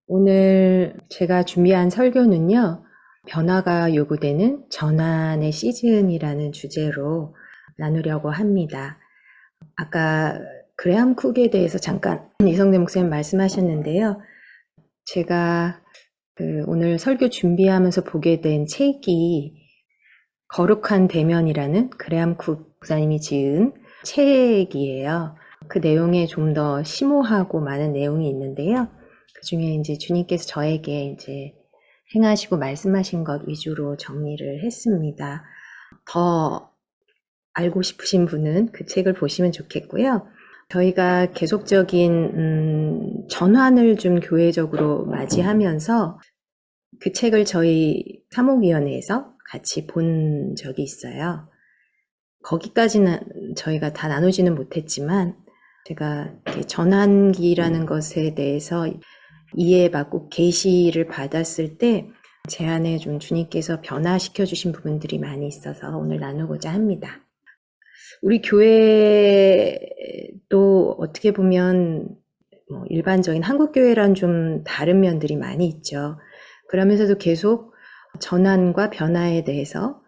오늘 제가 준비한 설교는요, 변화가 요구되는 전환의 시즌이라는 주제로 나누려고 합니다. 아까 그레함 쿡에 대해서 잠깐 이성재 목사님 말씀하셨는데요. 제가 오늘 설교 준비하면서 보게 된 책이 거룩한 대면이라는 그레함 쿡 목사님이 지은 책이에요. 그 내용에 좀 더 심오하고 많은 내용이 있는데요. 그 중에 이제 주님께서 저에게 이제 행하시고 말씀하신 것 위주로 정리를 했습니다. 더 알고 싶으신 분은 그 책을 보시면 좋겠고요. 저희가 계속적인 전환을 좀 교회적으로 맞이하면서 그 책을 저희 사목위원회에서 같이 본 적이 있어요. 거기까지는 저희가 다 나누지는 못했지만 제가 전환기라는 것에 대해서 이해받고 계시를 받았을 때 제 안에 좀 주님께서 변화시켜 주신 부분들이 많이 있어서 오늘 나누고자 합니다. 우리 교회도 어떻게 보면 일반적인 한국 교회랑 좀 다른 면들이 많이 있죠. 그러면서도 계속 전환과 변화에 대해서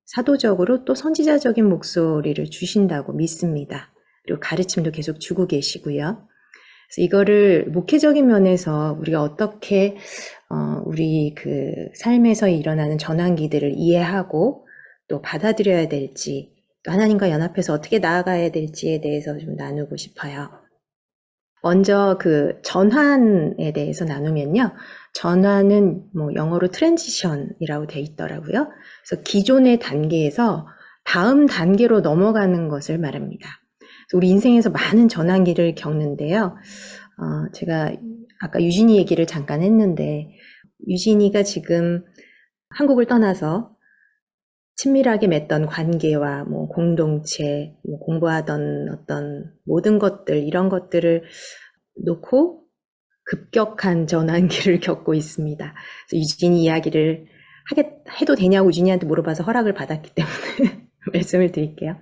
사도적으로 또 선지자적인 목소리를 주신다고 믿습니다. 그리고 가르침도 계속 주고 계시고요. 그래서 이거를 목회적인 면에서 우리가 어떻게 우리 그 삶에서 일어나는 전환기들을 이해하고 또 받아들여야 될지, 또 하나님과 연합해서 어떻게 나아가야 될지에 대해서 좀 나누고 싶어요. 먼저 그 전환에 대해서 나누면요. 전환은 영어로 트랜지션이라고 돼 있더라고요. 그래서 기존의 단계에서 다음 단계로 넘어가는 것을 말합니다. 우리 인생에서 많은 전환기를 겪는데요. 제가 아까 유진이 얘기를 잠깐 했는데, 유진이가 지금 한국을 떠나서 친밀하게 맺던 관계와 공동체, 공부하던 어떤 모든 것들, 이런 것들을 놓고 급격한 전환기를 겪고 있습니다. 그래서 유진이 이야기를 해도 되냐고 유진이한테 물어봐서 허락을 받았기 때문에 말씀을 드릴게요.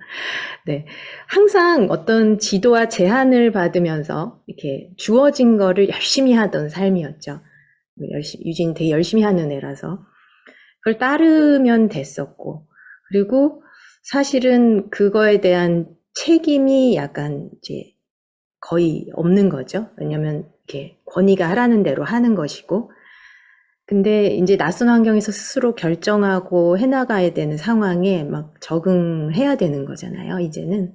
네. 항상 어떤 지도와 제한을 받으면서 이렇게 주어진 거를 열심히 하던 삶이었죠. 유진이 되게 열심히 하는 애라서. 그걸 따르면 됐었고, 그리고 사실은 그거에 대한 책임이 약간 이제 거의 없는 거죠. 왜냐면 이렇게 권위가 하라는 대로 하는 것이고, 근데 이제 낯선 환경에서 스스로 결정하고 해나가야 되는 상황에 막 적응해야 되는 거잖아요, 이제는.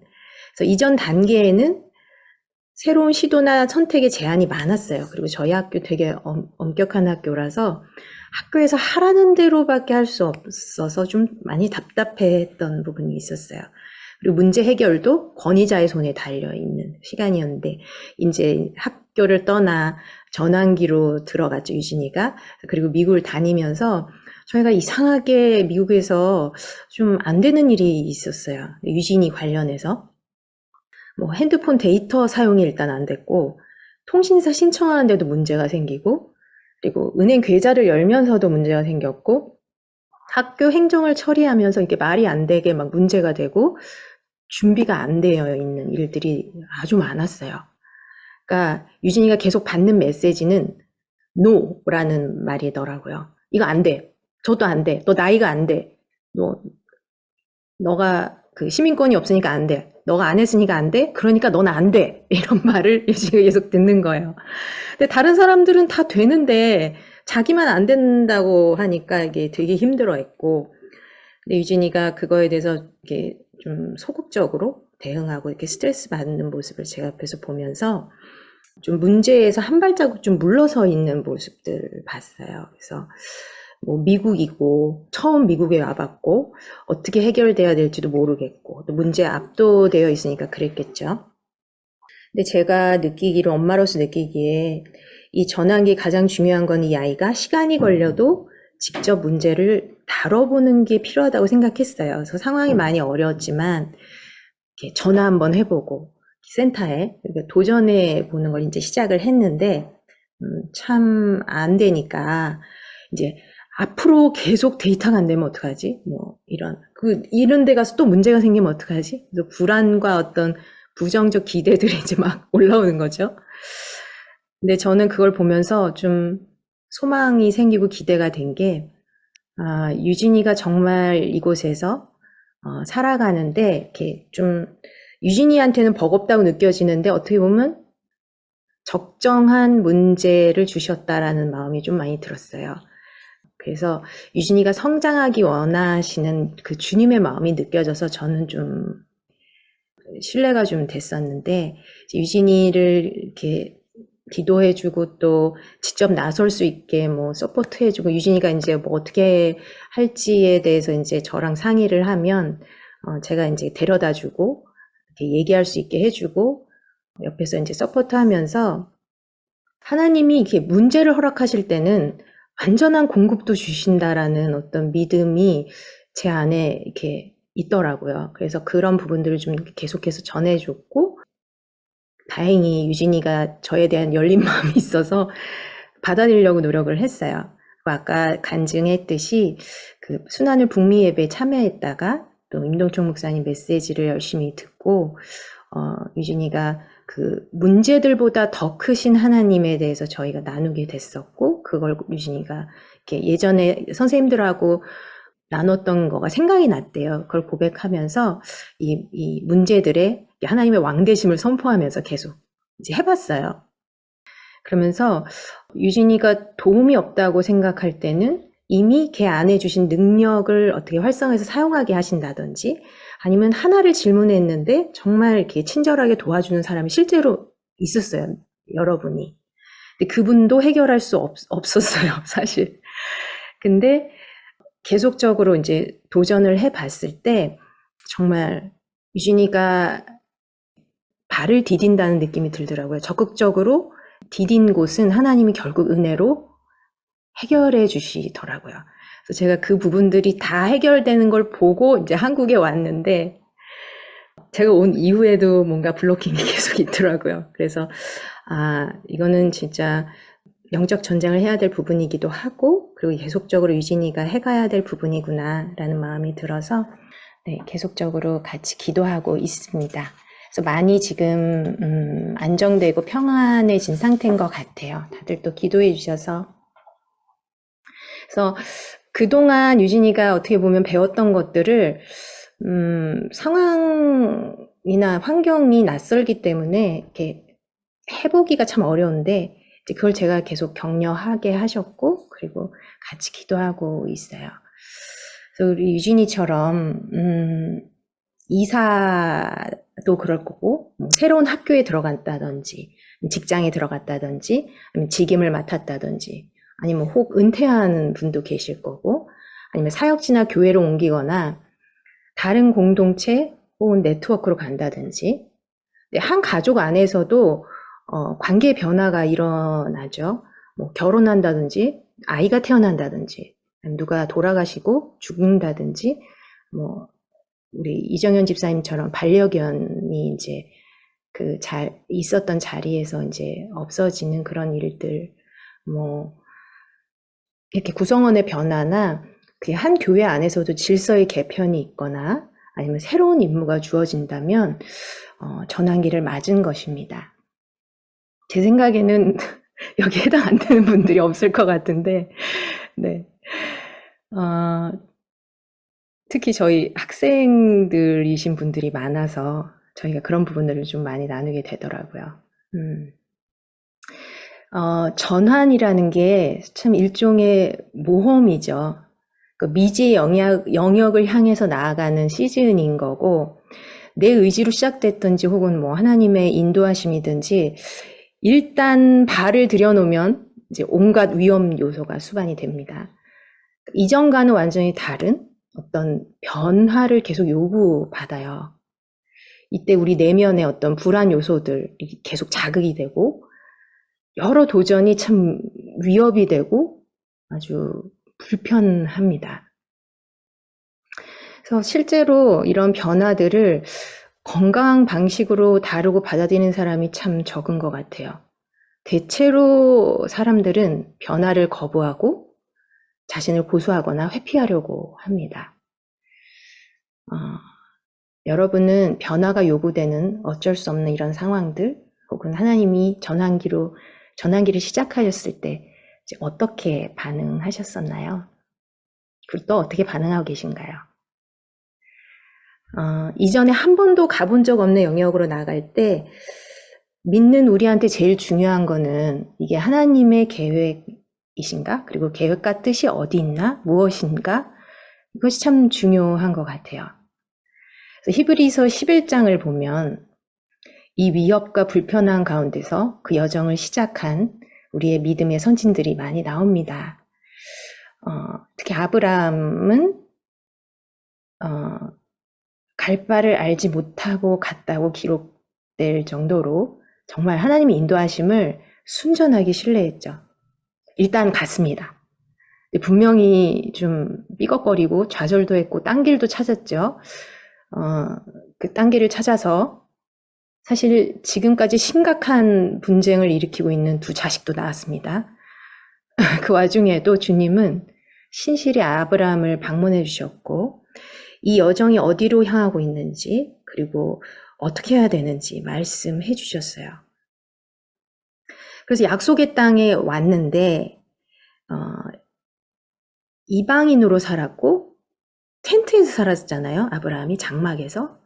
그래서 이전 단계에는 새로운 시도나 선택의 제한이 많았어요. 그리고 저희 학교 되게 엄격한 학교라서 학교에서 하라는 대로밖에 할 수 없어서 좀 많이 답답했던 부분이 있었어요. 그리고 문제 해결도 권위자의 손에 달려있는 시간이었는데, 이제 학교를 떠나 전환기로 들어갔죠, 유진이가. 그리고 미국을 다니면서 저희가 이상하게 미국에서 좀 안 되는 일이 있었어요. 유진이 관련해서. 핸드폰 데이터 사용이 일단 안 됐고, 통신사 신청하는데도 문제가 생기고, 그리고 은행 계좌를 열면서도 문제가 생겼고, 학교 행정을 처리하면서 이게 말이 안 되게 막 문제가 되고, 준비가 안 되어 있는 일들이 아주 많았어요. 그러니까 유진이가 계속 받는 메시지는 NO라는 말이더라고요. 이거 안 돼. 저도 안 돼. 너 나이가 안 돼. 너가 그 시민권이 없으니까 안 돼. 너가 안 했으니까 안 돼. 그러니까 너는 안 돼. 이런 말을 유진이가 계속 듣는 거예요. 근데 다른 사람들은 다 되는데 자기만 안 된다고 하니까 이게 되게 힘들어했고, 근데 유진이가 그거에 대해서 이렇게 좀 소극적으로 대응하고 이렇게 스트레스 받는 모습을 제가 옆에서 보면서 좀 문제에서 한 발자국 좀 물러서 있는 모습들을 봤어요. 그래서 미국이고 처음 미국에 와봤고 어떻게 해결돼야 될지도 모르겠고 또 문제에 압도되어 있으니까 그랬겠죠. 근데 제가 느끼기로, 엄마로서 느끼기에 이 전환기 가장 중요한 건 이 아이가 시간이 걸려도 직접 문제를 다뤄보는 게 필요하다고 생각했어요. 그래서 상황이 많이 어려웠지만 이렇게 전화 한번 해보고 센터에 도전해 보는 걸 이제 시작을 했는데 참 안 되니까 이제 앞으로 계속 데이터가 안 되면 어떡하지? 이런 데 가서 또 문제가 생기면 어떡하지? 그래서 불안과 어떤 부정적 기대들이 이제 막 올라오는 거죠. 근데 저는 그걸 보면서 좀 소망이 생기고 기대가 된 게, 유진이가 정말 이곳에서 살아가는데, 이렇게 좀, 유진이한테는 버겁다고 느껴지는데, 어떻게 보면 적정한 문제를 주셨다라는 마음이 좀 많이 들었어요. 그래서 유진이가 성장하기 원하시는 그 주님의 마음이 느껴져서 저는 좀 신뢰가 좀 됐었는데, 유진이를 이렇게 기도해주고 또 직접 나설 수 있게 뭐 서포트해주고, 유진이가 이제 뭐 어떻게 할지에 대해서 이제 저랑 상의를 하면 제가 이제 데려다주고 이렇게 얘기할 수 있게 해주고, 옆에서 이제 서포트하면서, 하나님이 이렇게 문제를 허락하실 때는 완전한 공급도 주신다라는 어떤 믿음이 제 안에 이렇게 있더라고요. 그래서 그런 부분들을 좀 계속해서 전해줬고, 다행히 유진이가 저에 대한 열린 마음이 있어서 받아들이려고 노력을 했어요. 아까 간증했듯이 그 순환을 북미 예배에 참여했다가 또 임동총 목사님 메시지를 열심히 듣고, 유진이가 그 문제들보다 더 크신 하나님에 대해서 저희가 나누게 됐었고, 그걸 유진이가 이렇게 예전에 선생님들하고 나눴던 거가 생각이 났대요. 그걸 고백하면서 이 문제들에 하나님의 왕대심을 선포하면서 계속 이제 해봤어요. 그러면서 유진이가 도움이 없다고 생각할 때는 이미 걔 안에 주신 능력을 어떻게 활성해서 사용하게 하신다든지, 아니면 하나를 질문했는데 정말 이렇게 친절하게 도와주는 사람이 실제로 있었어요. 여러분이. 근데 그분도 해결할 수 없었어요, 사실. 근데 계속적으로 이제 도전을 해봤을 때 정말 유진이가 발을 디딘다는 느낌이 들더라고요. 적극적으로 디딘 곳은 하나님이 결국 은혜로 해결해 주시더라고요. 그래서 제가 그 부분들이 다 해결되는 걸 보고 이제 한국에 왔는데, 제가 온 이후에도 뭔가 블로킹이 계속 있더라고요. 그래서 이거는 진짜 영적 전쟁을 해야 될 부분이기도 하고, 그리고 계속적으로 유진이가 해가야 될 부분이구나라는 마음이 들어서 계속적으로 같이 기도하고 있습니다. 그래서 많이 지금 안정되고 평안해진 상태인 것 같아요. 다들 또 기도해 주셔서. 그래서 그동안 유진이가 어떻게 보면 배웠던 것들을 상황이나 환경이 낯설기 때문에 이렇게 해보기가 참 어려운데, 이제 그걸 제가 계속 격려하게 하셨고, 그리고 같이 기도하고 있어요. 그래서 우리 유진이처럼 이사도 그럴 거고, 뭐 새로운 학교에 들어간다든지, 직장에 들어갔다든지, 아니면 직임을 맡았다든지, 아니면 혹 은퇴하는 분도 계실 거고, 아니면 사역지나 교회로 옮기거나 다른 공동체 혹은 네트워크로 간다든지, 한 가족 안에서도 관계 변화가 일어나죠. 뭐 결혼한다든지, 아이가 태어난다든지, 누가 돌아가시고 죽는다든지, 뭐 우리 이정현 집사님처럼 반려견이 이제 있었던 자리에서 이제 없어지는 그런 일들, 뭐 이렇게 구성원의 변화나 그 한 교회 안에서도 질서의 개편이 있거나 아니면 새로운 임무가 주어진다면 전환기를 맞은 것입니다. 제 생각에는 여기 해당 안 되는 분들이 없을 것 같은데, 네. 특히 저희 학생들이신 분들이 많아서 저희가 그런 부분들을 좀 많이 나누게 되더라고요. 전환이라는 게 참 일종의 모험이죠. 그 미지의 영역을 향해서 나아가는 시즌인 거고, 내 의지로 시작됐든지 혹은 뭐 하나님의 인도하심이든지, 일단 발을 들여놓으면 이제 온갖 위험 요소가 수반이 됩니다. 이전과는 완전히 다른 어떤 변화를 계속 요구받아요. 이때 우리 내면의 어떤 불안 요소들이 계속 자극이 되고, 여러 도전이 참 위협이 되고 아주 불편합니다. 그래서 실제로 이런 변화들을 건강한 방식으로 다루고 받아들이는 사람이 참 적은 것 같아요. 대체로 사람들은 변화를 거부하고 자신을 고수하거나 회피하려고 합니다. 여러분은 변화가 요구되는 어쩔 수 없는 이런 상황들, 혹은 하나님이 전환기로 전환기를 시작하셨을 때 이제 어떻게 반응하셨었나요? 그리고 또 어떻게 반응하고 계신가요? 이전에 한 번도 가본 적 없는 영역으로 나갈 때 믿는 우리한테 제일 중요한 거는 이게 하나님의 계획이신가? 그리고 계획과 뜻이 어디 있나? 무엇인가? 이것이 참 중요한 것 같아요. 그래서 히브리서 11장을 보면 이 위협과 불편한 가운데서 그 여정을 시작한 우리의 믿음의 선진들이 많이 나옵니다. 특히 아브라함은 갈 바를 알지 못하고 갔다고 기록될 정도로 정말 하나님의 인도하심을 순전하게 신뢰했죠. 일단 갔습니다. 분명히 좀 삐걱거리고 좌절도 했고 딴 길도 찾았죠. 그 딴 길을 찾아서 사실 지금까지 심각한 분쟁을 일으키고 있는 두 자식도 낳았습니다. 그 와중에도 주님은 신실히 아브라함을 방문해 주셨고 이 여정이 어디로 향하고 있는지 그리고 어떻게 해야 되는지 말씀해 주셨어요. 그래서 약속의 땅에 왔는데 이방인으로 살았고 텐트에서 살았잖아요. 아브라함이 장막에서.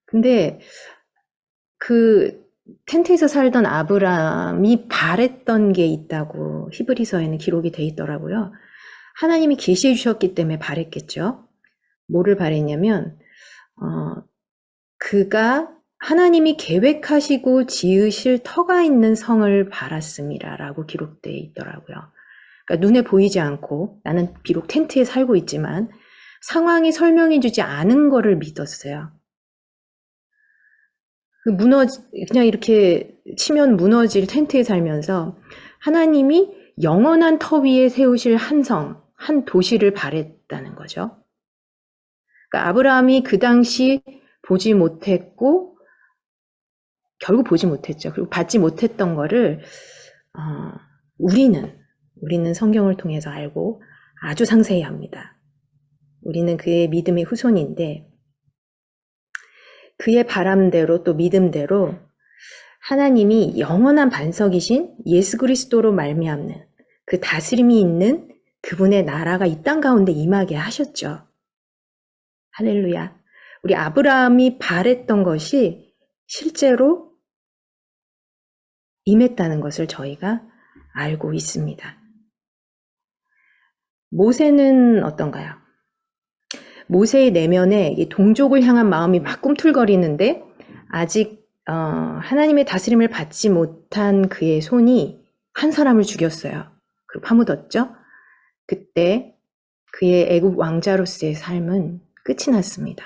근데 그 텐트에서 살던 아브라함이 바랬던 게 있다고 히브리서에는 기록이 돼 있더라고요. 하나님이 계시해 주셨기 때문에 바랬겠죠. 뭐를 바랬냐면 그가 하나님이 계획하시고 지으실 터가 있는 성을 바랐음이라라고 기록되어 있더라고요. 그러니까 눈에 보이지 않고 나는 비록 텐트에 살고 있지만 상황이 설명해 주지 않은 거를 믿었어요. 그냥 이렇게 치면 무너질 텐트에 살면서 하나님이 영원한 터 위에 세우실 한 성, 한 도시를 바랬다는 거죠. 그러니까 아브라함이 그 당시 보지 못했고 결국 보지 못했죠. 그리고 받지 못했던 거를 우리는 성경을 통해서 알고 아주 상세히 합니다. 우리는 그의 믿음의 후손인데 그의 바람대로 또 믿음대로 하나님이 영원한 반석이신 예수 그리스도로 말미암는 그 다스림이 있는 그분의 나라가 이 땅 가운데 임하게 하셨죠. 할렐루야. 우리 아브라함이 바랬던 것이 실제로 임했다는 것을 저희가 알고 있습니다. 모세는 어떤가요? 모세의 내면에 동족을 향한 마음이 막 꿈틀거리는데 아직 하나님의 다스림을 받지 못한 그의 손이 한 사람을 죽였어요. 그리고 파묻었죠. 그때 그의 애굽 왕자로서의 삶은 끝이 났습니다.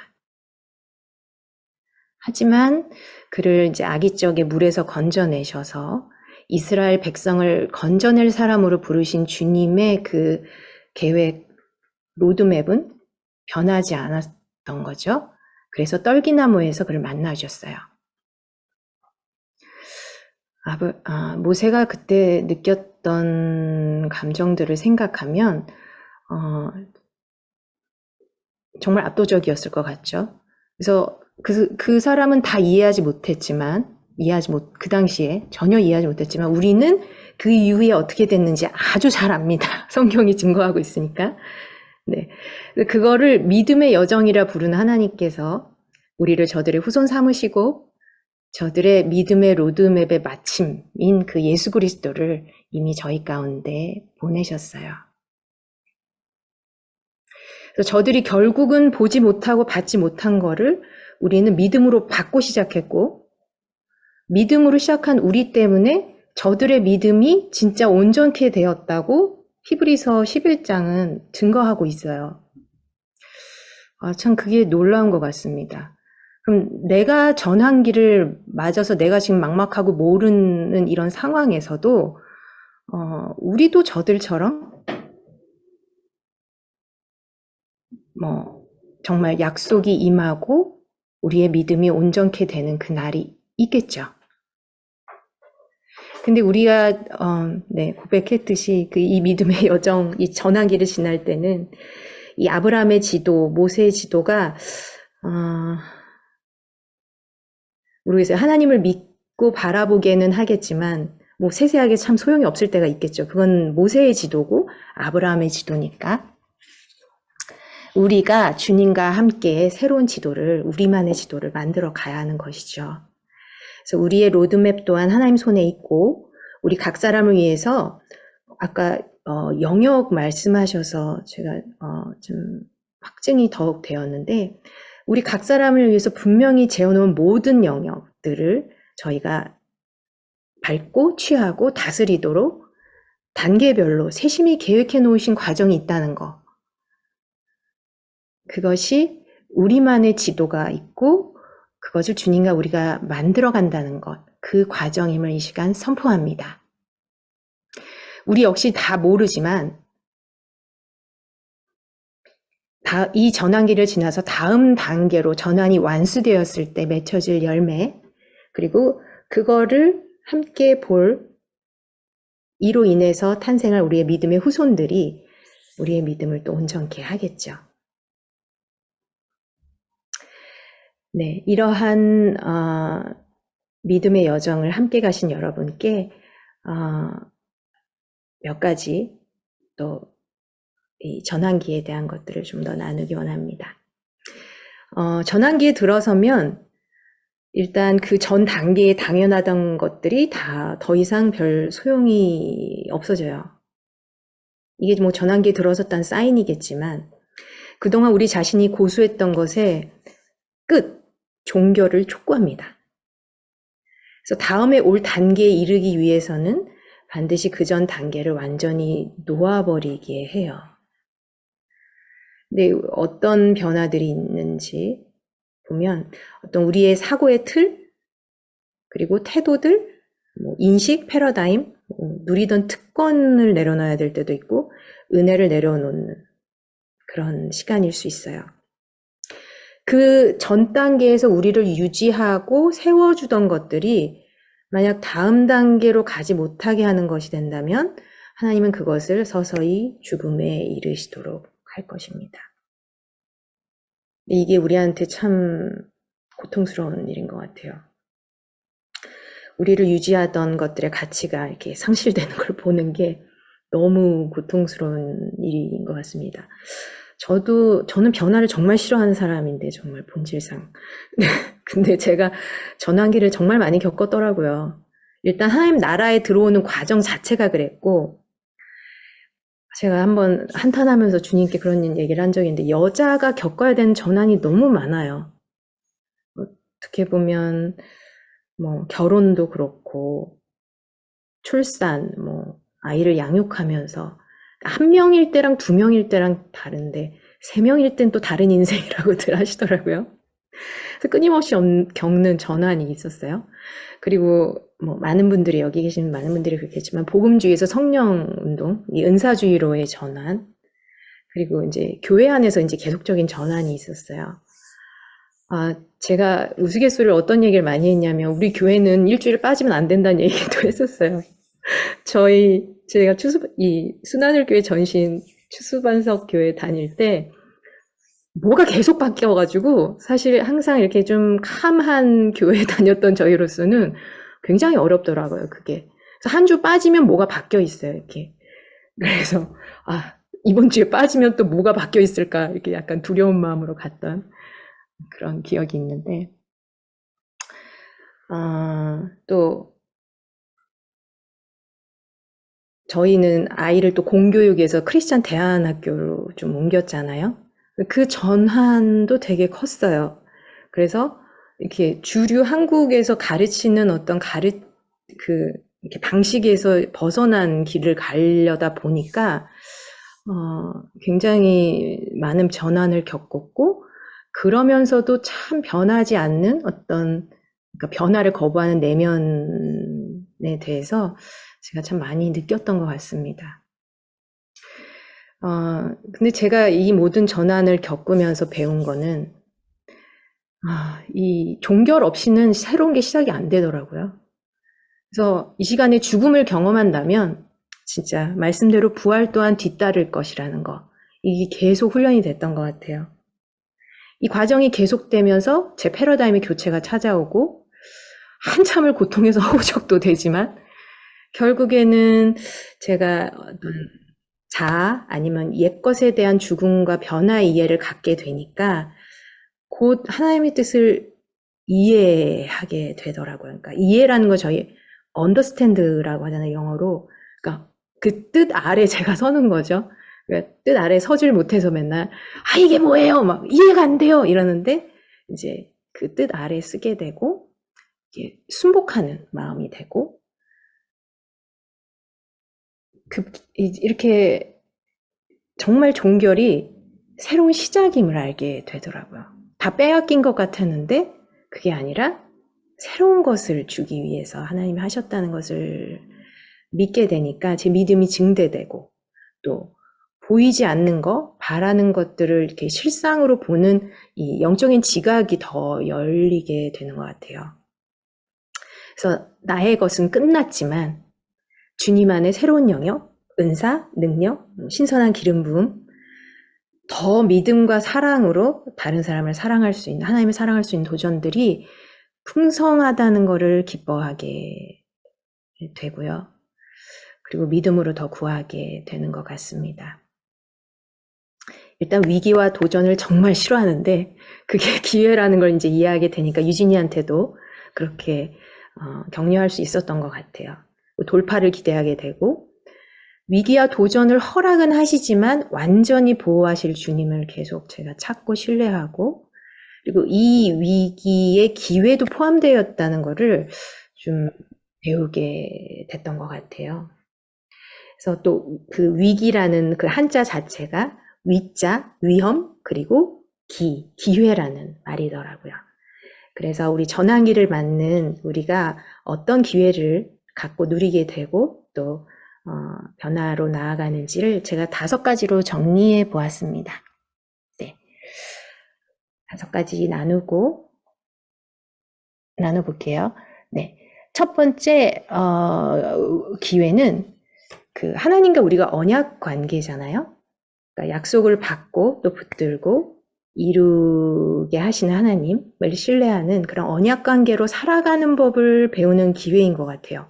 하지만 그를 이제 아기적의 물에서 건져내셔서 이스라엘 백성을 건져낼 사람으로 부르신 주님의 그 계획 로드맵은 변하지 않았던 거죠. 그래서 떨기나무에서 그를 만나주셨어요. 모세가 그때 느꼈던 감정들을 생각하면 정말 압도적이었을 것 같죠. 그래서 그 사람은 다 이해하지 못했지만 그 당시에 전혀 이해하지 못했지만 우리는 그 이후에 어떻게 됐는지 아주 잘 압니다. 성경이 증거하고 있으니까. 네, 그거를 믿음의 여정이라 부르는 하나님께서 우리를 저들의 후손 삼으시고 저들의 믿음의 로드맵의 마침인 그 예수 그리스도를 이미 저희 가운데 보내셨어요. 그래서 저들이 결국은 보지 못하고 받지 못한 거를 우리는 믿음으로 받고 시작했고 믿음으로 시작한 우리 때문에 저들의 믿음이 진짜 온전케 되었다고 히브리서 11장은 증거하고 있어요. 참 그게 놀라운 것 같습니다. 그럼 내가 전환기를 맞아서 내가 지금 막막하고 모르는 이런 상황에서도 우리도 저들처럼 정말 약속이 임하고 우리의 믿음이 온전케 되는 그날이 있겠죠. 근데 우리가 고백했듯이 이 믿음의 여정, 이 전환기를 지날 때는 이 아브라함의 지도, 모세의 지도가 모르겠어요. 하나님을 믿고 바라보게는 하겠지만 뭐 세세하게 참 소용이 없을 때가 있겠죠. 그건 모세의 지도고 아브라함의 지도니까. 우리가 주님과 함께 새로운 지도를, 우리만의 지도를 만들어 가야 하는 것이죠. 그래서 우리의 로드맵 또한 하나님 손에 있고, 우리 각 사람을 위해서 아까 영역 말씀하셔서 제가 좀 확증이 더욱 되었는데, 우리 각 사람을 위해서 분명히 재어놓은 모든 영역들을 저희가 밟고 취하고 다스리도록 단계별로 세심히 계획해 놓으신 과정이 있다는 거. 그것이 우리만의 지도가 있고 그것을 주님과 우리가 만들어 간다는 것, 그 과정임을 이 시간 선포합니다. 우리 역시 다 모르지만 이 전환기를 지나서 다음 단계로 전환이 완수되었을 때 맺혀질 열매, 그리고 그거를 함께 볼 이로 인해서 탄생할 우리의 믿음의 후손들이 우리의 믿음을 또 온전케 하겠죠. 네, 이러한 믿음의 여정을 함께 가신 여러분께 몇 가지 또 이 전환기에 대한 것들을 좀 더 나누기 원합니다. 전환기에 들어서면 일단 그 전 단계에 당연하던 것들이 다 더 이상 별 소용이 없어져요. 이게 뭐 전환기에 들어섰다는 사인이겠지만 그동안 우리 자신이 고수했던 것의 끝, 종결을 촉구합니다. 그래서 다음에 올 단계에 이르기 위해서는 반드시 그 전 단계를 완전히 놓아버리게 해요. 근데 어떤 변화들이 있는지 보면 어떤 우리의 사고의 틀, 그리고 태도들, 뭐 인식, 패러다임, 누리던 특권을 내려놔야 될 때도 있고 은혜를 내려놓는 그런 시간일 수 있어요. 그 전 단계에서 우리를 유지하고 세워주던 것들이 만약 다음 단계로 가지 못하게 하는 것이 된다면 하나님은 그것을 서서히 죽음에 이르시도록 할 것입니다. 이게 우리한테 참 고통스러운 일인 것 같아요. 우리를 유지하던 것들의 가치가 이렇게 상실되는 걸 보는 게 너무 고통스러운 일인 것 같습니다. 저는 변화를 정말 싫어하는 사람인데, 정말 본질상. 근데 제가 전환기를 정말 많이 겪었더라고요. 일단 하나님 나라에 들어오는 과정 자체가 그랬고, 제가 한번 한탄하면서 주님께 그런 얘기를 한 적이 있는데, 여자가 겪어야 되는 전환이 너무 많아요. 어떻게 보면 뭐 결혼도 그렇고 출산, 뭐 아이를 양육하면서 한 명일 때랑 두 명일 때랑 다른데 세 명일 땐 또 다른 인생이라고들 하시더라고요. 그래서 끊임없이 겪는 전환이 있었어요. 그리고 뭐 많은 분들이, 여기 계신 많은 분들이 그렇겠지만 복음주의에서 성령 운동, 이 은사주의로의 전환, 그리고 이제 교회 안에서 이제 계속적인 전환이 있었어요. 제가 우스갯소리를 어떤 얘기를 많이 했냐면 우리 교회는 일주일 빠지면 안 된다는 얘기도 했었어요. 제가 이 순환을교회 전신 추수반석 교회 다닐 때 뭐가 계속 바뀌어가지고 사실 항상 이렇게 좀 캄한 교회 다녔던 저희로서는 굉장히 어렵더라고요, 그게. 그래서 한 주 빠지면 뭐가 바뀌어 있어요, 이렇게. 그래서 이번 주에 빠지면 또 뭐가 바뀌어 있을까 이렇게 약간 두려운 마음으로 갔던 그런 기억이 있는데, 또 저희는 아이를 또 공교육에서 크리스찬 대안학교로 좀 옮겼잖아요. 그 전환도 되게 컸어요. 그래서 이렇게 주류 한국에서 가르치는 어떤 이렇게 방식에서 벗어난 길을 가려다 보니까 굉장히 많은 전환을 겪었고, 그러면서도 참 변하지 않는 어떤, 그러니까 변화를 거부하는 내면에 대해서 제가 참 많이 느꼈던 것 같습니다. 근데 제가 이 모든 전환을 겪으면서 배운 거는, 이 종결 없이는 새로운 게 시작이 안 되더라고요. 그래서 이 시간에 죽음을 경험한다면, 진짜 말씀대로 부활 또한 뒤따를 것이라는 거, 이게 계속 훈련이 됐던 것 같아요. 이 과정이 계속되면서 제 패러다임의 교체가 찾아오고, 한참을 고통에서 허우적도 되지만, 결국에는 제가 어떤 자아 아니면 옛것에 대한 죽음과 변화 이해를 갖게 되니까 곧 하나님의 뜻을 이해하게 되더라고요. 그러니까 이해라는 거 저희 understand라고 하잖아요, 영어로. 그러니까 그 뜻 아래 제가 서는 거죠. 그러니까 뜻 아래 서질 못해서 맨날 아 이게 뭐예요? 막 이해가 안 돼요. 이러는데 이제 그 뜻 아래 쓰게 되고 순복하는 마음이 되고 이렇게 정말 종결이 새로운 시작임을 알게 되더라고요. 다 빼앗긴 것 같았는데 그게 아니라 새로운 것을 주기 위해서 하나님이 하셨다는 것을 믿게 되니까 제 믿음이 증대되고 또 보이지 않는 것, 바라는 것들을 이렇게 실상으로 보는 이 영적인 지각이 더 열리게 되는 것 같아요. 그래서 나의 것은 끝났지만 주님 안에 새로운 영역, 은사, 능력, 신선한 기름 부음, 더 믿음과 사랑으로 다른 사람을 사랑할 수 있는, 하나님을 사랑할 수 있는 도전들이 풍성하다는 것을 기뻐하게 되고요. 그리고 믿음으로 더 구하게 되는 것 같습니다. 일단 위기와 도전을 정말 싫어하는데 그게 기회라는 걸 이제 이해하게 되니까 유진이한테도 그렇게 격려할 수 있었던 것 같아요. 돌파를 기대하게 되고 위기와 도전을 허락은 하시지만 완전히 보호하실 주님을 계속 제가 찾고 신뢰하고 그리고 이 위기의 기회도 포함되었다는 것을 좀 배우게 됐던 것 같아요. 그래서 또 그 위기라는 그 한자 자체가 위자, 위험, 그리고 기회라는 말이더라고요. 그래서 우리 전환기를 맞는 우리가 어떤 기회를 갖고 누리게 되고 또 변화로 나아가는지를 제가 5가지로 정리해 보았습니다. 네. 5가지 나눠볼게요. 네. 첫 번째, 기회는 그 하나님과 우리가 언약 관계잖아요. 그러니까 약속을 받고 또 붙들고 이루게 하시는 하나님을 신뢰하는 그런 언약 관계로 살아가는 법을 배우는 기회인 것 같아요.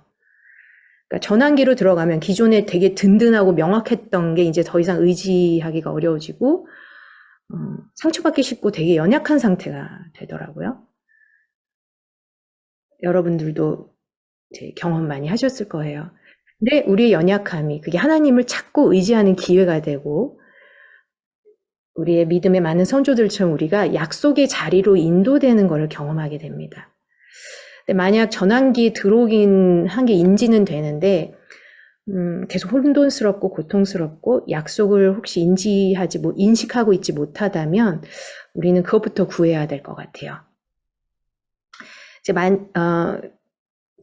그러니까 전환기로 들어가면 기존에 되게 든든하고 명확했던 게 이제 더 이상 의지하기가 어려워지고 상처받기 쉽고 되게 연약한 상태가 되더라고요. 여러분들도 이제 경험 많이 하셨을 거예요. 근데 우리의 연약함이 그게 하나님을 찾고 의지하는 기회가 되고 우리의 믿음에 많은 선조들처럼 우리가 약속의 자리로 인도되는 것을 경험하게 됩니다. 근데 만약 전환기에 들어오긴 한 게 인지는 되는데 계속 혼돈스럽고 고통스럽고 약속을 혹시 인식하고 있지 못하다면 우리는 그것부터 구해야 될 것 같아요. 이제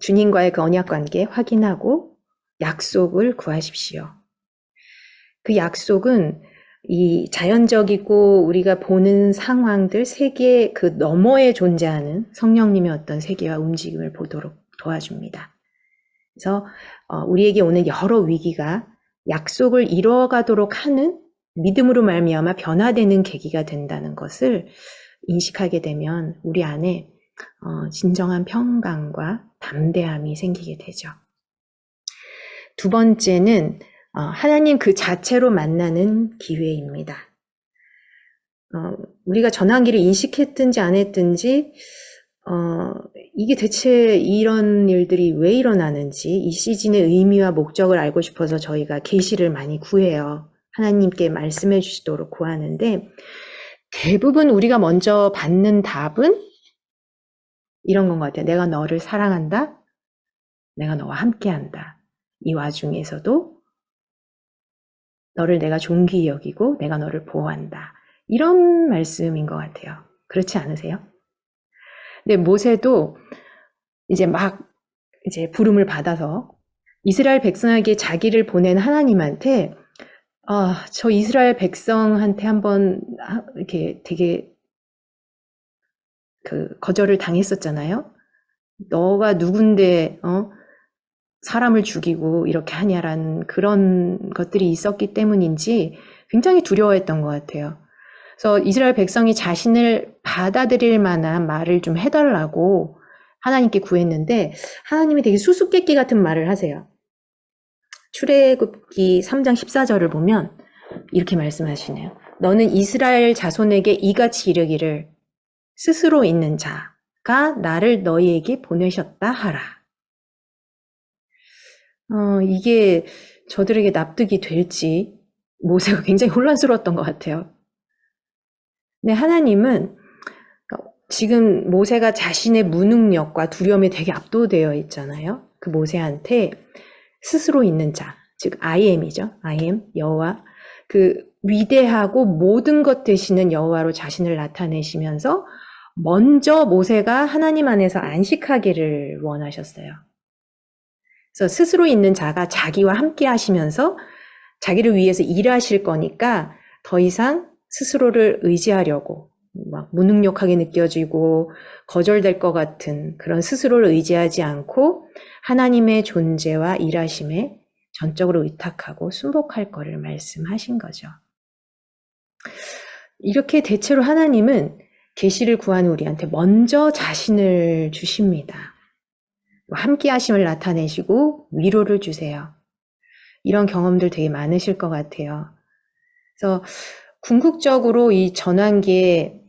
주님과의 그 언약 관계 확인하고 약속을 구하십시오. 그 약속은 이 자연적이고 우리가 보는 상황들, 세계 그 너머에 존재하는 성령님의 어떤 세계와 움직임을 보도록 도와줍니다. 그래서 우리에게 오는 여러 위기가 약속을 이루어가도록 하는 믿음으로 말미암아 변화되는 계기가 된다는 것을 인식하게 되면 우리 안에 진정한 평강과 담대함이 생기게 되죠. 두 번째는 하나님 그 자체로 만나는 기회입니다. 우리가 전환기를 인식했든지 안 했든지 이게 대체 이런 일들이 왜 일어나는지 이 시즌의 의미와 목적을 알고 싶어서 저희가 계시를 많이 구해요. 하나님께 말씀해 주시도록 구하는데 대부분 우리가 먼저 받는 답은 이런 건 것 같아요. 내가 너를 사랑한다. 내가 너와 함께한다. 이 와중에서도 너를 내가 존귀히 여기고 내가 너를 보호한다. 이런 말씀인 것 같아요. 그렇지 않으세요? 근데 모세도 이제 부름을 받아서 이스라엘 백성에게 자기를 보낸 하나님한테 저 이스라엘 백성한테 한번 이렇게 되게 거절을 당했었잖아요. 너가 누군데 사람을 죽이고 이렇게 하냐라는 그런 것들이 있었기 때문인지 굉장히 두려워했던 것 같아요. 그래서 이스라엘 백성이 자신을 받아들일 만한 말을 좀 해달라고 하나님께 구했는데 하나님이 되게 수수께끼 같은 말을 하세요. 출애굽기 3장 14절을 보면 이렇게 말씀하시네요. 너는 이스라엘 자손에게 이같이 이르기를 스스로 있는 자가 나를 너희에게 보내셨다 하라. 이게 저들에게 납득이 될지 모세가 굉장히 혼란스러웠던 것 같아요. 근데 하나님은 지금 모세가 자신의 무능력과 두려움에 되게 압도되어 있잖아요. 그 모세한테 스스로 있는 자, 즉 I am이죠. I am, 여호와. 그 위대하고 모든 것 되시는 여호와로 자신을 나타내시면서 먼저 모세가 하나님 안에서 안식하기를 원하셨어요. 그래서 스스로 있는 자가 자기와 함께 하시면서 자기를 위해서 일하실 거니까 더 이상 스스로를 의지하려고 막 무능력하게 느껴지고 거절될 것 같은 그런 스스로를 의지하지 않고 하나님의 존재와 일하심에 전적으로 의탁하고 순복할 거를 말씀하신 거죠. 이렇게 대체로 하나님은 계시를 구하는 우리한테 먼저 자신을 주십니다. 함께 하심을 나타내시고 위로를 주세요. 이런 경험들 되게 많으실 것 같아요. 그래서 궁극적으로 이 전환기에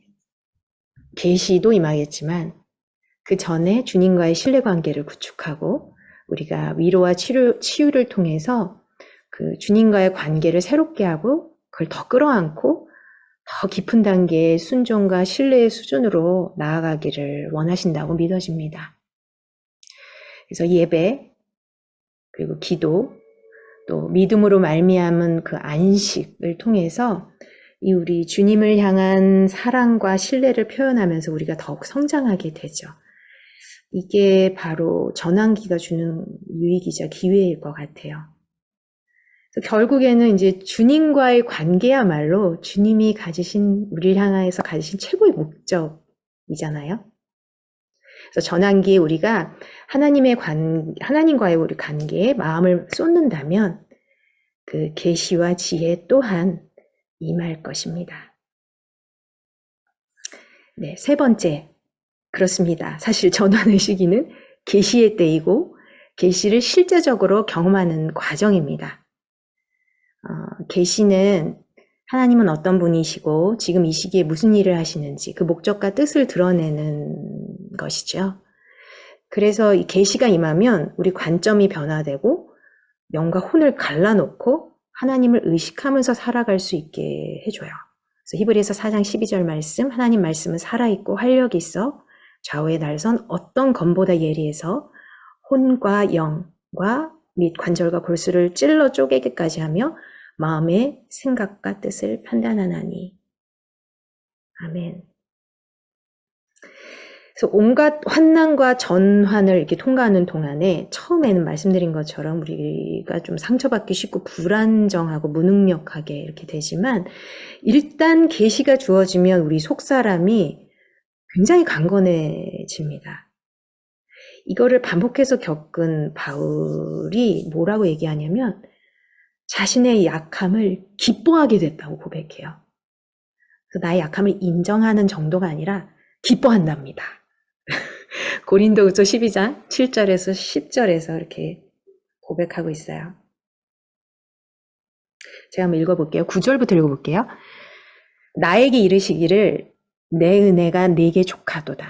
계시도 임하겠지만 그 전에 주님과의 신뢰관계를 구축하고 우리가 위로와 치유를 통해서 그 주님과의 관계를 새롭게 하고 그걸 더 끌어안고 더 깊은 단계의 순종과 신뢰의 수준으로 나아가기를 원하신다고 믿어집니다. 그래서 예배, 그리고 기도, 또 믿음으로 말미암은 그 안식을 통해서 이 우리 주님을 향한 사랑과 신뢰를 표현하면서 우리가 더욱 성장하게 되죠. 이게 바로 전환기가 주는 유익이자 기회일 것 같아요. 그래서 결국에는 이제 주님과의 관계야말로 주님이 가지신, 우리를 향해서 가지신 최고의 목적이잖아요. 그래서 전환기에 우리가 하나님과의 우리 관계에 마음을 쏟는다면 그 계시와 지혜 또한 임할 것입니다. 네, 세 번째. 그렇습니다. 사실 전환의 시기는 계시의 때이고 계시를 실제적으로 경험하는 과정입니다. 계시는 하나님은 어떤 분이시고 지금 이 시기에 무슨 일을 하시는지 그 목적과 뜻을 드러내는 것이죠. 그래서 이 계시가 임하면 우리 관점이 변화되고 영과 혼을 갈라놓고 하나님을 의식하면서 살아갈 수 있게 해줘요. 그래서 히브리서 4장 12절 말씀, 하나님 말씀은 살아있고 활력이 있어 좌우의 날선 어떤 검보다 예리해서 혼과 영과 및 관절과 골수를 찔러 쪼개기까지 하며 마음의 생각과 뜻을 판단하나니. 아멘. 그래서 온갖 환난과 전환을 이렇게 통과하는 동안에 처음에는 말씀드린 것처럼 우리가 좀 상처받기 쉽고 불안정하고 무능력하게 이렇게 되지만 일단 계시가 주어지면 우리 속사람이 굉장히 강건해집니다. 이거를 반복해서 겪은 바울이 뭐라고 얘기하냐면 자신의 약함을 기뻐하게 됐다고 고백해요. 그래서 나의 약함을 인정하는 정도가 아니라 기뻐한답니다. 고린도후서 12장 7절에서 10절에서 이렇게 고백하고 있어요. 제가 한번 읽어볼게요. 9절부터 읽어볼게요. 나에게 이르시기를 내 은혜가 네게 족하도다.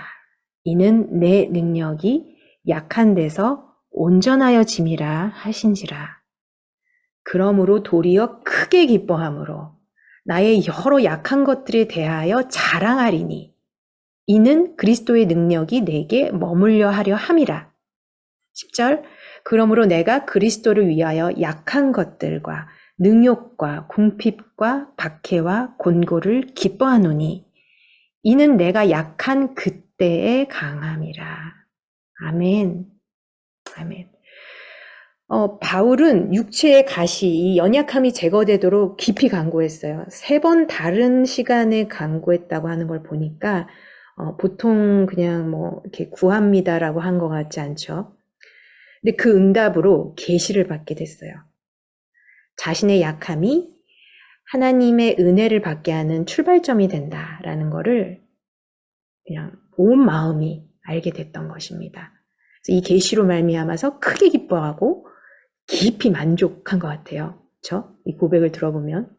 이는 내 능력이 약한 데서 온전하여 짐이라 하신지라. 그러므로 도리어 크게 기뻐함으로 나의 여러 약한 것들에 대하여 자랑하리니 이는 그리스도의 능력이 내게 머물려 하려 함이라. 10절 그러므로 내가 그리스도를 위하여 약한 것들과 능욕과 궁핍과 박해와 곤고를 기뻐하노니 이는 내가 약한 그때의 강함이라. 아멘. 아멘. 바울은 육체의 가시, 이 연약함이 제거되도록 깊이 간구했어요. 3번 다른 시간에 간구했다고 하는 걸 보니까 보통 그냥 뭐 이렇게 구합니다라고 한 것 같지 않죠? 근데 그 응답으로 계시를 받게 됐어요. 자신의 약함이 하나님의 은혜를 받게 하는 출발점이 된다라는 거를 그냥 온 마음이 알게 됐던 것입니다. 그래서 이 계시로 말미암아서 크게 기뻐하고 깊이 만족한 것 같아요. 그렇죠? 이 고백을 들어보면.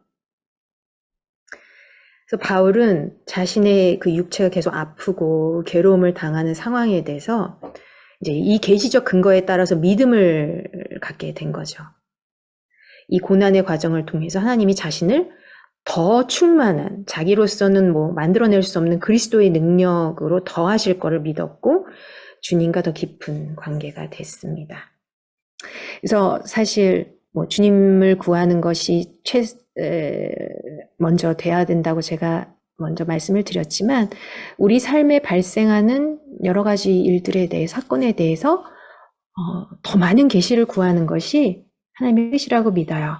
그래서 바울은 자신의 그 육체가 계속 아프고 괴로움을 당하는 상황에 대해서 이제 이 계시적 근거에 따라서 믿음을 갖게 된 거죠. 이 고난의 과정을 통해서 하나님이 자신을 더 충만한, 자기로서는 뭐 만들어낼 수 없는 그리스도의 능력으로 더하실 거를 믿었고 주님과 더 깊은 관계가 됐습니다. 그래서 사실 뭐 주님을 구하는 것이 먼저 돼야 된다고 제가 먼저 말씀을 드렸지만 우리 삶에 발생하는 여러 가지 일들에 대해 사건에 대해서 더 많은 계시를 구하는 것이 하나님의 뜻이라고 믿어요.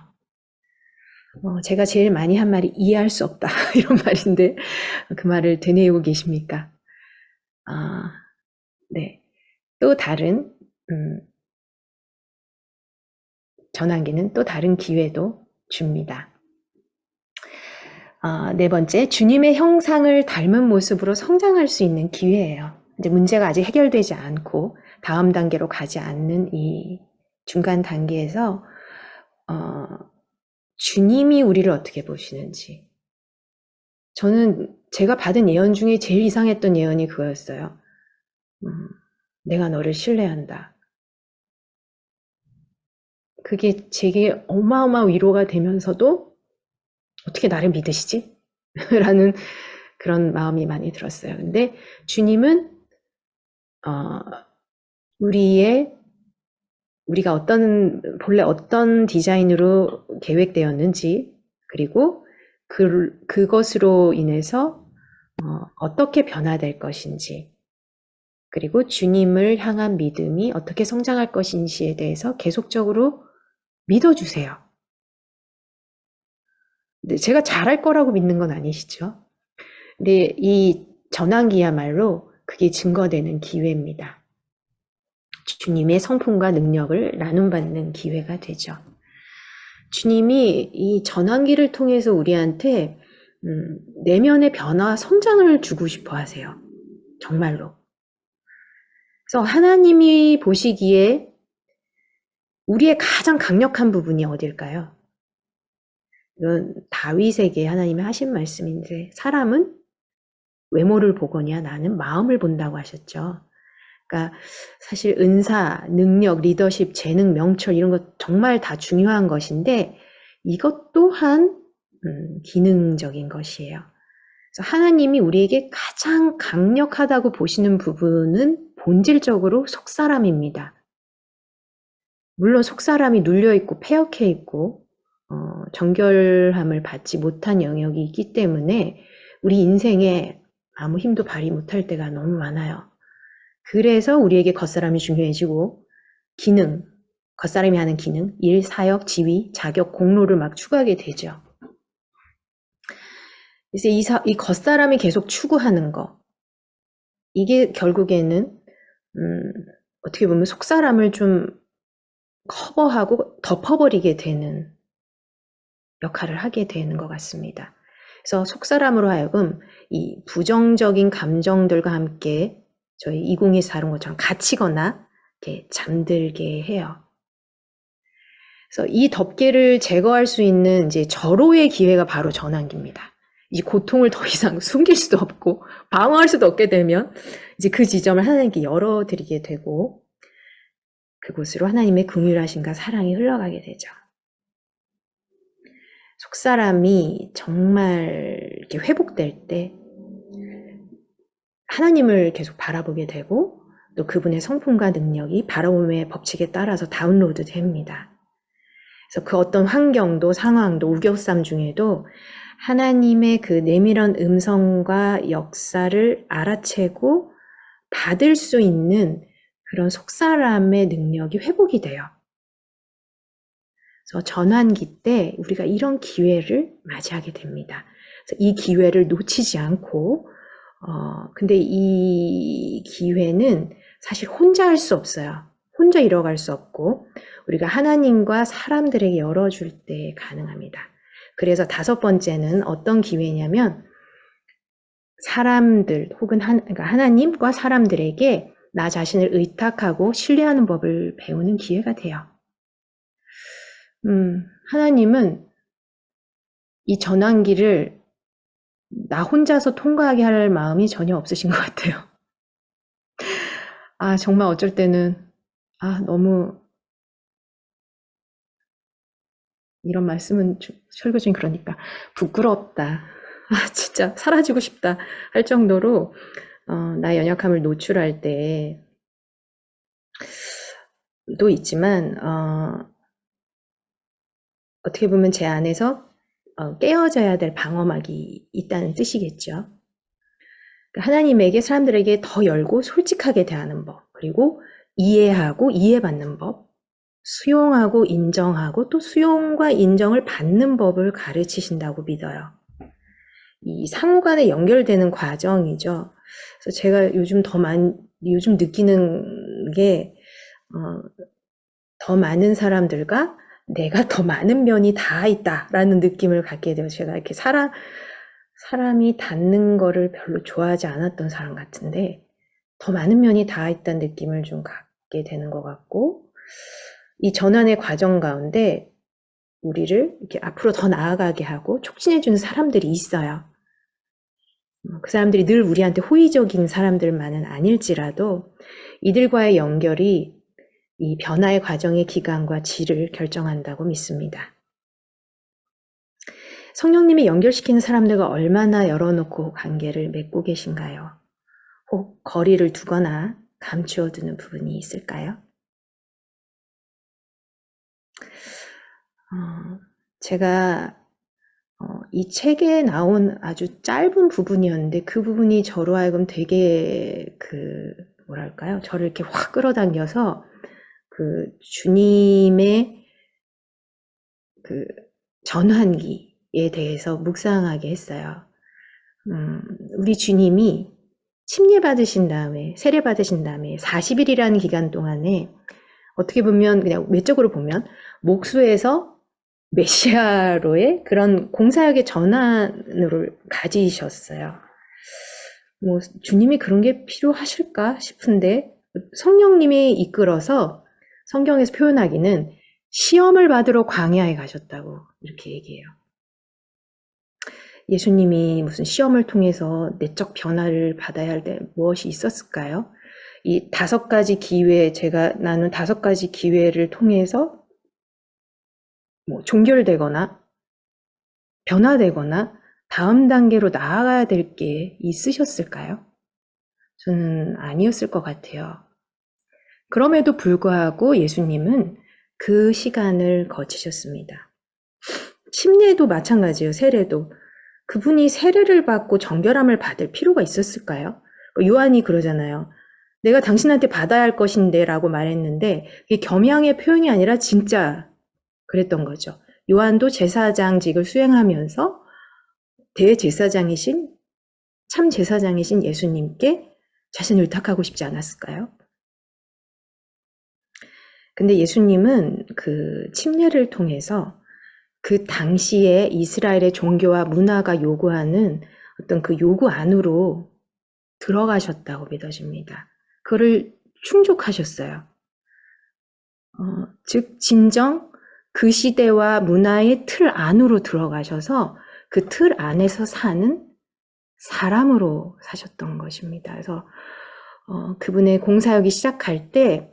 제가 제일 많이 한 말이 이해할 수 없다 이런 말인데 그 말을 되뇌이고 계십니까? 네. 또 다른 전환기는 또 다른 기회도 줍니다. 네 번째, 주님의 형상을 닮은 모습으로 성장할 수 있는 기회예요. 이제 문제가 아직 해결되지 않고 다음 단계로 가지 않는 이 중간 단계에서 주님이 우리를 어떻게 보시는지. 저는 제가 받은 예언 중에 제일 이상했던 예언이 그거였어요. 내가 너를 신뢰한다. 그게 제게 어마어마한 위로가 되면서도 어떻게 나를 믿으시지? 라는 그런 마음이 많이 들었어요. 근데 주님은 우리가 본래 어떤 디자인으로 계획되었는지, 그리고 그것으로 인해서 어떻게 변화될 것인지, 그리고 주님을 향한 믿음이 어떻게 성장할 것인지에 대해서 계속적으로 믿어주세요. 근데 제가 잘할 거라고 믿는 건 아니시죠? 근데 이 전환기야말로 그게 증거되는 기회입니다. 주님의 성품과 능력을 나눔받는 기회가 되죠. 주님이 이 전환기를 통해서 우리한테 내면의 변화, 성장을 주고 싶어 하세요. 정말로. 그래서 하나님이 보시기에 우리의 가장 강력한 부분이 어딜까요? 이건 다윗에게 하나님이 하신 말씀인데 사람은 외모를 보거니와 나는 마음을 본다고 하셨죠. 그러니까 사실 은사, 능력, 리더십, 재능, 명철 이런 것 정말 다 중요한 것인데 이것 또한 기능적인 것이에요. 그래서 하나님이 우리에게 가장 강력하다고 보시는 부분은 본질적으로 속사람입니다. 물론 속사람이 눌려있고 패역해 있고 정결함을 받지 못한 영역이 있기 때문에 우리 인생에 아무 힘도 발휘 못할 때가 너무 많아요. 그래서 우리에게 겉사람이 중요해지고 기능, 겉사람이 하는 기능, 일, 사역, 지위, 자격, 공로를 막 추구하게 되죠. 그래서 이 겉사람이 계속 추구하는 거, 이게 결국에는 어떻게 보면 속사람을 좀 커버하고 덮어버리게 되는 역할을 하게 되는 것 같습니다. 그래서 속사람으로 하여금 이 부정적인 감정들과 함께 저희 2024 이런 것처럼 갇히거나 이렇게 잠들게 해요. 그래서 이 덮개를 제거할 수 있는 이제 절호의 기회가 바로 전환기입니다. 이제 고통을 더 이상 숨길 수도 없고 방어할 수도 없게 되면 이제 그 지점을 하나님께 열어드리게 되고 그곳으로 하나님의 긍휼하심과 사랑이 흘러가게 되죠. 속사람이 정말 이렇게 회복될 때 하나님을 계속 바라보게 되고 또 그분의 성품과 능력이 바라봄의 법칙에 따라서 다운로드 됩니다. 그래서 그 어떤 환경도 상황도 우겨쌈 중에도 하나님의 그 내밀한 음성과 역사를 알아채고 받을 수 있는 그런 속사람의 능력이 회복이 돼요. 그래서 전환기 때 우리가 이런 기회를 맞이하게 됩니다. 그래서 이 기회를 놓치지 않고 근데 이 기회는 사실 혼자 할 수 없어요. 혼자 이뤄갈 수 없고 우리가 하나님과 사람들에게 열어줄 때 가능합니다. 그래서 5번째는 어떤 기회냐면 사람들 혹은 그러니까 하나님과 사람들에게 나 자신을 의탁하고 신뢰하는 법을 배우는 기회가 돼요. 하나님은 이 전환기를 나 혼자서 통과하게 할 마음이 전혀 없으신 것 같아요. 정말 어쩔 때는, 너무, 이런 말씀은 설교 중에 그러니까, 부끄럽다. 진짜 사라지고 싶다. 할 정도로, 나의 연약함을 노출할 때도 있지만, 어떻게 보면 제 안에서 깨어져야 될 방어막이 있다는 뜻이겠죠. 하나님에게, 사람들에게 더 열고 솔직하게 대하는 법, 그리고 이해하고 이해받는 법, 수용하고 인정하고 또 수용과 인정을 받는 법을 가르치신다고 믿어요. 이 상호 간에 연결되는 과정이죠. 그래서 제가 요즘 느끼는 게, 더 많은 사람들과 내가 더 많은 면이 다 있다라는 느낌을 갖게 돼요. 제가 이렇게 사람이 닿는 거를 별로 좋아하지 않았던 사람 같은데, 더 많은 면이 다 있다는 느낌을 좀 갖게 되는 것 같고, 이 전환의 과정 가운데 우리를 이렇게 앞으로 더 나아가게 하고 촉진해주는 사람들이 있어요. 그 사람들이 늘 우리한테 호의적인 사람들만은 아닐지라도 이들과의 연결이 이 변화의 과정의 기간과 질을 결정한다고 믿습니다. 성령님이 연결시키는 사람들과 얼마나 열어놓고 관계를 맺고 계신가요? 혹 거리를 두거나 감추어두는 부분이 있을까요? 제가 이 책에 나온 아주 짧은 부분이었는데 그 부분이 저로 하여금 되게 뭐랄까요? 저를 이렇게 확 끌어당겨서 주님의 전환기에 대해서 묵상하게 했어요. 우리 주님이 침례받으신 다음에, 세례받으신 다음에 40일이라는 기간 동안에 어떻게 보면 그냥 외적으로 보면 목수에서 메시아로의 그런 공사역의 전환을 가지셨어요. 주님이 그런 게 필요하실까 싶은데 성령님이 이끌어서 성경에서 표현하기는 시험을 받으러 광야에 가셨다고 이렇게 얘기해요. 예수님이 무슨 시험을 통해서 내적 변화를 받아야 할 때 무엇이 있었을까요? 이 5가지 기회, 제가 나눈 5가지 기회를 통해서 종결되거나 변화되거나 다음 단계로 나아가야 될 게 있으셨을까요? 저는 아니었을 것 같아요. 그럼에도 불구하고 예수님은 그 시간을 거치셨습니다. 침례도 마찬가지예요. 세례도. 그분이 세례를 받고 정결함을 받을 필요가 있었을까요? 요한이 그러잖아요. 내가 당신한테 받아야 할 것인데 라고 말했는데 이게 겸양의 표현이 아니라 진짜 그랬던 거죠. 요한도 제사장직을 수행하면서 대제사장이신 참 제사장이신 예수님께 자신을 의탁하고 싶지 않았을까요? 근데 예수님은 그 침례를 통해서 그 당시에 이스라엘의 종교와 문화가 요구하는 어떤 그 요구 안으로 들어가셨다고 믿어집니다. 그거를 충족하셨어요. 즉 진정 그 시대와 문화의 틀 안으로 들어가셔서 그 틀 안에서 사는 사람으로 사셨던 것입니다. 그래서 그분의 공사역이 시작할 때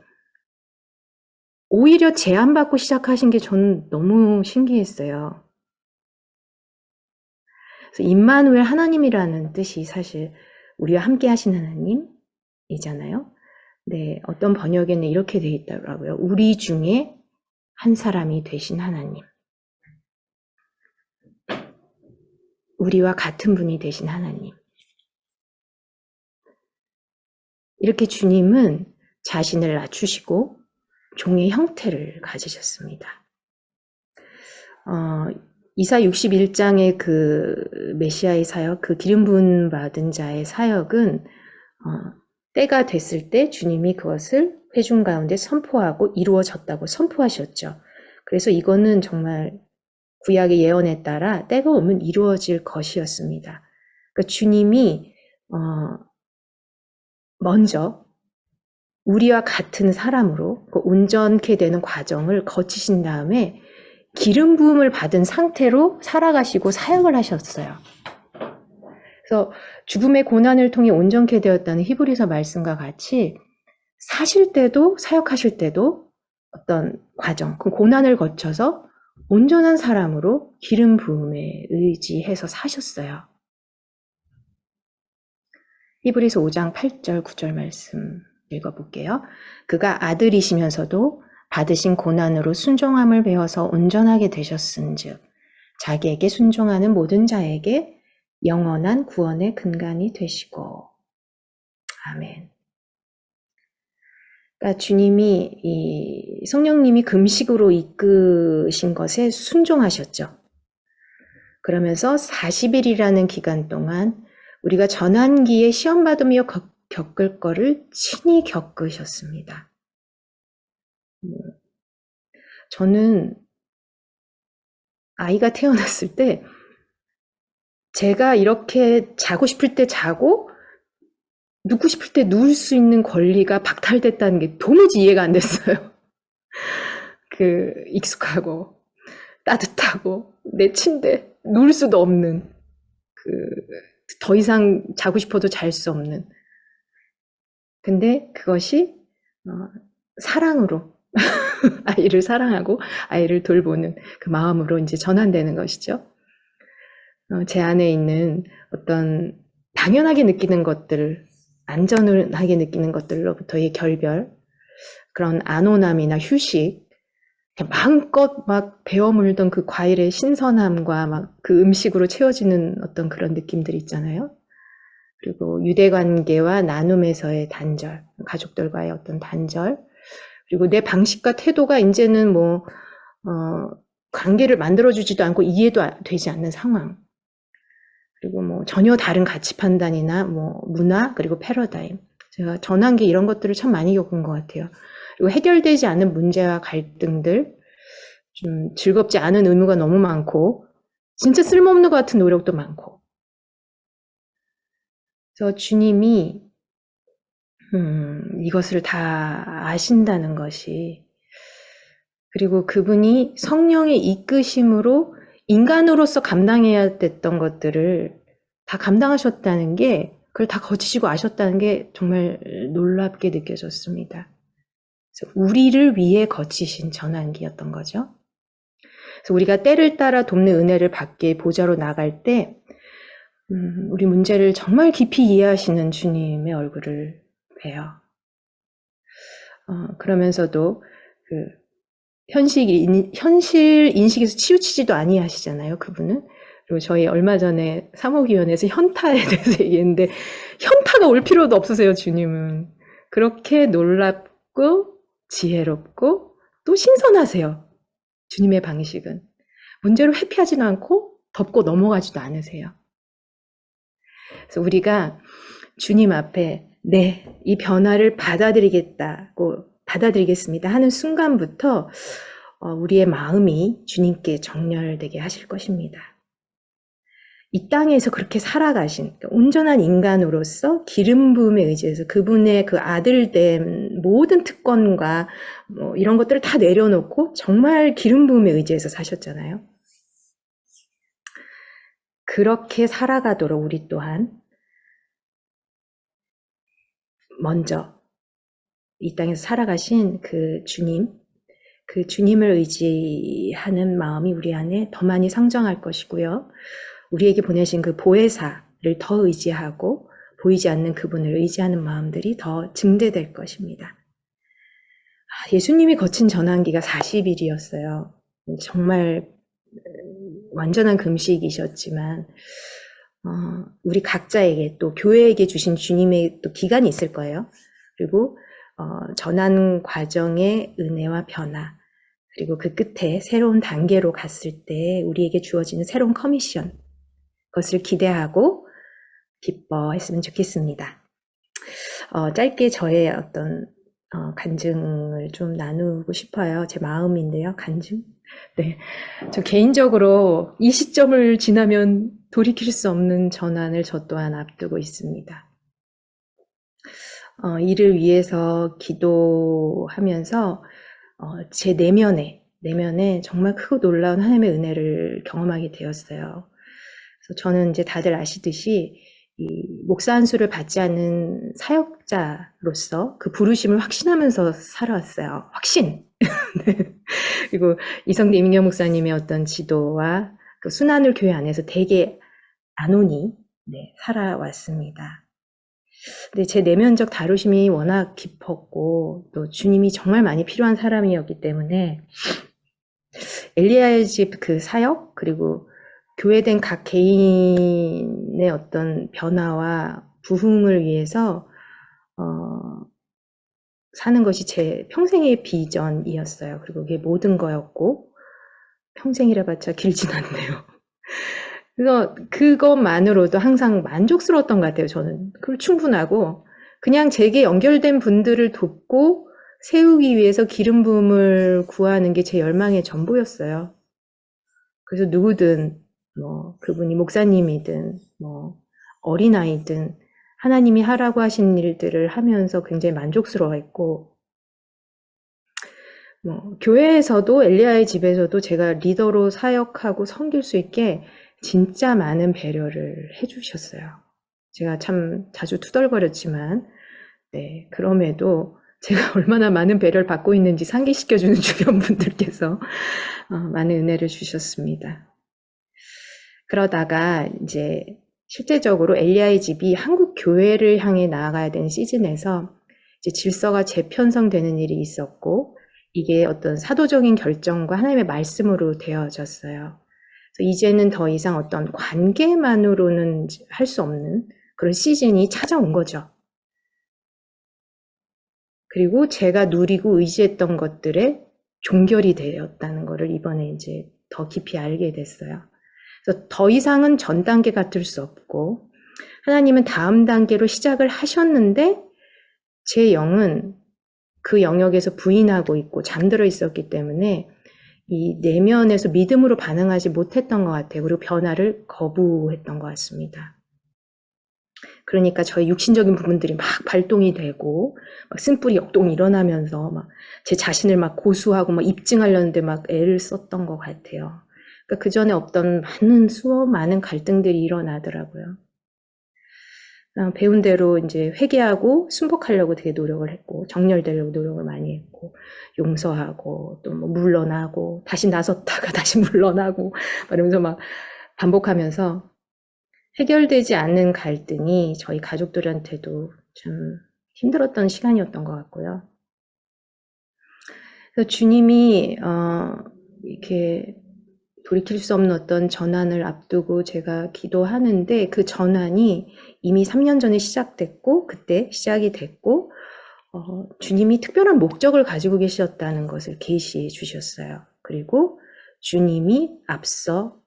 오히려 제한받고 시작하신 게 저는 너무 신기했어요. 그래서 임마누엘 하나님이라는 뜻이 사실 우리와 함께 하신 하나님이잖아요. 네, 어떤 번역에는 이렇게 되어 있더라고요. 우리 중에 한 사람이 되신 하나님. 우리와 같은 분이 되신 하나님. 이렇게 주님은 자신을 낮추시고 종의 형태를 가지셨습니다. 이사 61장의 그 메시아의 사역, 그 기름 부음 받은 자의 사역은 때가 됐을 때 주님이 그것을 회중 가운데 선포하고 이루어졌다고 선포하셨죠. 그래서 이거는 정말 구약의 예언에 따라 때가 오면 이루어질 것이었습니다. 그러니까 주님이 먼저 우리와 같은 사람으로 온전케 되는 과정을 거치신 다음에 기름 부음을 받은 상태로 살아가시고 사역을 하셨어요. 그래서 죽음의 고난을 통해 온전케 되었다는 히브리서 말씀과 같이 사실 때도 사역하실 때도 어떤 과정, 그 고난을 거쳐서 온전한 사람으로 기름 부음에 의지해서 사셨어요. 히브리서 5장 8절 9절 말씀 읽어볼게요. 그가 아들이시면서도 받으신 고난으로 순종함을 배워서 온전하게 되셨은즉 자기에게 순종하는 모든 자에게 영원한 구원의 근간이 되시고. 아멘. 그러니까 주님이 성령님이 금식으로 이끄신 것에 순종하셨죠. 그러면서 40일이라는 기간 동안 우리가 전환기에 시험받으며 겪을 거를 친히 겪으셨습니다. 저는 아이가 태어났을 때 제가 이렇게 자고 싶을 때 자고 눕고 싶을 때 누울 수 있는 권리가 박탈됐다는 게 도무지 이해가 안 됐어요. 익숙하고 따뜻하고 내 침대 누울 수도 없는 더 이상 자고 싶어도 잘 수 없는. 근데 그것이 사랑으로 아이를 사랑하고 아이를 돌보는 그 마음으로 이제 전환되는 것이죠. 제 안에 있는 어떤 당연하게 느끼는 것들, 안전하게 느끼는 것들로부터의 결별, 그런 안온함이나 휴식, 마음껏 막 베어 물던 그 과일의 신선함과 막 그 음식으로 채워지는 어떤 그런 느낌들 있잖아요. 그리고 유대관계와 나눔에서의 단절, 가족들과의 어떤 단절, 그리고 내 방식과 태도가 이제는 관계를 만들어주지도 않고 이해도 되지 않는 상황. 그리고 전혀 다른 가치 판단이나 문화, 그리고 패러다임. 제가 전환기 이런 것들을 참 많이 겪은 것 같아요. 그리고 해결되지 않은 문제와 갈등들, 좀 즐겁지 않은 의무가 너무 많고, 진짜 쓸모없는 것 같은 노력도 많고. 그래서 주님이 이것을 다 아신다는 것이, 그리고 그분이 성령의 이끄심으로 인간으로서 감당해야 됐던 것들을 다 감당하셨다는 게, 그걸 다 거치시고 아셨다는 게 정말 놀랍게 느껴졌습니다. 그래서 우리를 위해 거치신 전환기였던 거죠. 그래서 우리가 때를 따라 돕는 은혜를 받게 보좌로 나갈 때 우리 문제를 정말 깊이 이해하시는 주님의 얼굴을 봬요. 그러면서도 현실 인식에서 치우치지도 아니하시잖아요, 그분은. 그리고 저희 얼마 전에 사목위원회에서 현타에 대해서 얘기했는데, 현타가 올 필요도 없으세요, 주님은. 그렇게 놀랍고 지혜롭고 또 신선하세요, 주님의 방식은. 문제로 회피하지는 않고 덮고 넘어가지도 않으세요. 그래서 우리가 주님 앞에 네, 이 변화를 받아들이겠습니다 하는 순간부터 우리의 마음이 주님께 정렬되게 하실 것입니다. 이 땅에서 그렇게 살아가신 온전한 인간으로서 기름 부음에 의지해서 그분의 그 아들된 모든 특권과 이런 것들을 다 내려놓고 정말 기름 부음에 의지해서 사셨잖아요. 그렇게 살아가도록 우리 또한 먼저 이 땅에서 살아가신 그 주님을 의지하는 마음이 우리 안에 더 많이 성장할 것이고요. 우리에게 보내신 그 보혜사를 더 의지하고 보이지 않는 그분을 의지하는 마음들이 더 증대될 것입니다. 예수님이 거친 전환기가 40일이었어요. 정말 완전한 금식이셨지만 우리 각자에게 또 교회에게 주신 주님의 또 기간이 있을 거예요. 그리고 전환 과정의 은혜와 변화, 그리고 그 끝에 새로운 단계로 갔을 때 우리에게 주어지는 새로운 커미션, 그것을 기대하고 기뻐했으면 좋겠습니다. 짧게 저의 어떤 간증을 좀 나누고 싶어요. 제 마음인데요, 간증. 네, 저 개인적으로 이 시점을 지나면 돌이킬 수 없는 전환을 저 또한 앞두고 있습니다. 이를 위해서 기도하면서 제 내면에 내면에 정말 크고 놀라운 하나님의 은혜를 경험하게 되었어요. 그래서 저는 이제 다들 아시듯이 이 목사 안수를 받지 않은 사역자로서 그 부르심을 확신하면서 살아왔어요. 확신! 네. 그리고 이성대 이민경 목사님의 어떤 지도와 그 순환을 교회 안에서 되게 안온히 살아왔습니다. 근데 제 내면적 다루심이 워낙 깊었고 또 주님이 정말 많이 필요한 사람이었기 때문에 엘리야의 집 그 사역 그리고 교회된 각 개인의 어떤 변화와 부흥을 위해서 사는 것이 제 평생의 비전이었어요. 그리고 그게 모든 거였고 평생이라 봤자 길진 않네요. 그래서 그것만으로도 항상 만족스러웠던 것 같아요. 저는 그걸 충분하고 그냥 제게 연결된 분들을 돕고 세우기 위해서 기름 부음을 구하는 게 제 열망의 전부였어요. 그래서 누구든 뭐 그분이 목사님이든 뭐 어린아이든 하나님이 하라고 하신 일들을 하면서 굉장히 만족스러워했고 뭐 교회에서도 엘리야의 집에서도 제가 리더로 사역하고 섬길 수 있게 진짜 많은 배려를 해주셨어요. 제가 참 자주 투덜거렸지만 그럼에도 제가 얼마나 많은 배려를 받고 있는지 상기시켜주는 주변 분들께서 많은 은혜를 주셨습니다. 그러다가 이제 실제적으로 엘리야의 집이 한국 교회를 향해 나아가야 되는 시즌에서 이제 질서가 재편성되는 일이 있었고 이게 어떤 사도적인 결정과 하나님의 말씀으로 되어졌어요. 그래서 이제는 더 이상 어떤 관계만으로는 할 수 없는 그런 시즌이 찾아온 거죠. 그리고 제가 누리고 의지했던 것들에 종결이 되었다는 것을 이번에 이제 더 깊이 알게 됐어요. 그래서 더 이상은 전 단계 같을 수 없고 하나님은 다음 단계로 시작을 하셨는데 제 영은 그 영역에서 부인하고 있고 잠들어 있었기 때문에 이 내면에서 믿음으로 반응하지 못했던 것 같아요. 그리고 변화를 거부했던 것 같습니다. 그러니까 저의 육신적인 부분들이 막 발동이 되고 막 쓴뿌리 역동이 일어나면서 막 제 자신을 막 고수하고 막 입증하려는데 막 애를 썼던 것 같아요. 그러니까 그 전에 없던 많은 갈등들이 일어나더라고요. 배운 대로 이제 회개하고 순복하려고 되게 노력을 했고 정렬되려고 노력을 많이 했고 용서하고 또 뭐 물러나고 다시 나섰다가 다시 물러나고 이러면서 막 반복하면서 해결되지 않는 갈등이 저희 가족들한테도 좀 힘들었던 시간이었던 것 같고요. 그래서 주님이 이렇게 돌이킬 수 없는 어떤 전환을 앞두고 제가 기도하는데 그 전환이 이미 3년 전에 시작됐고 그때 시작이 됐고 주님이 특별한 목적을 가지고 계셨다는 것을 계시해 주셨어요. 그리고 주님이 앞서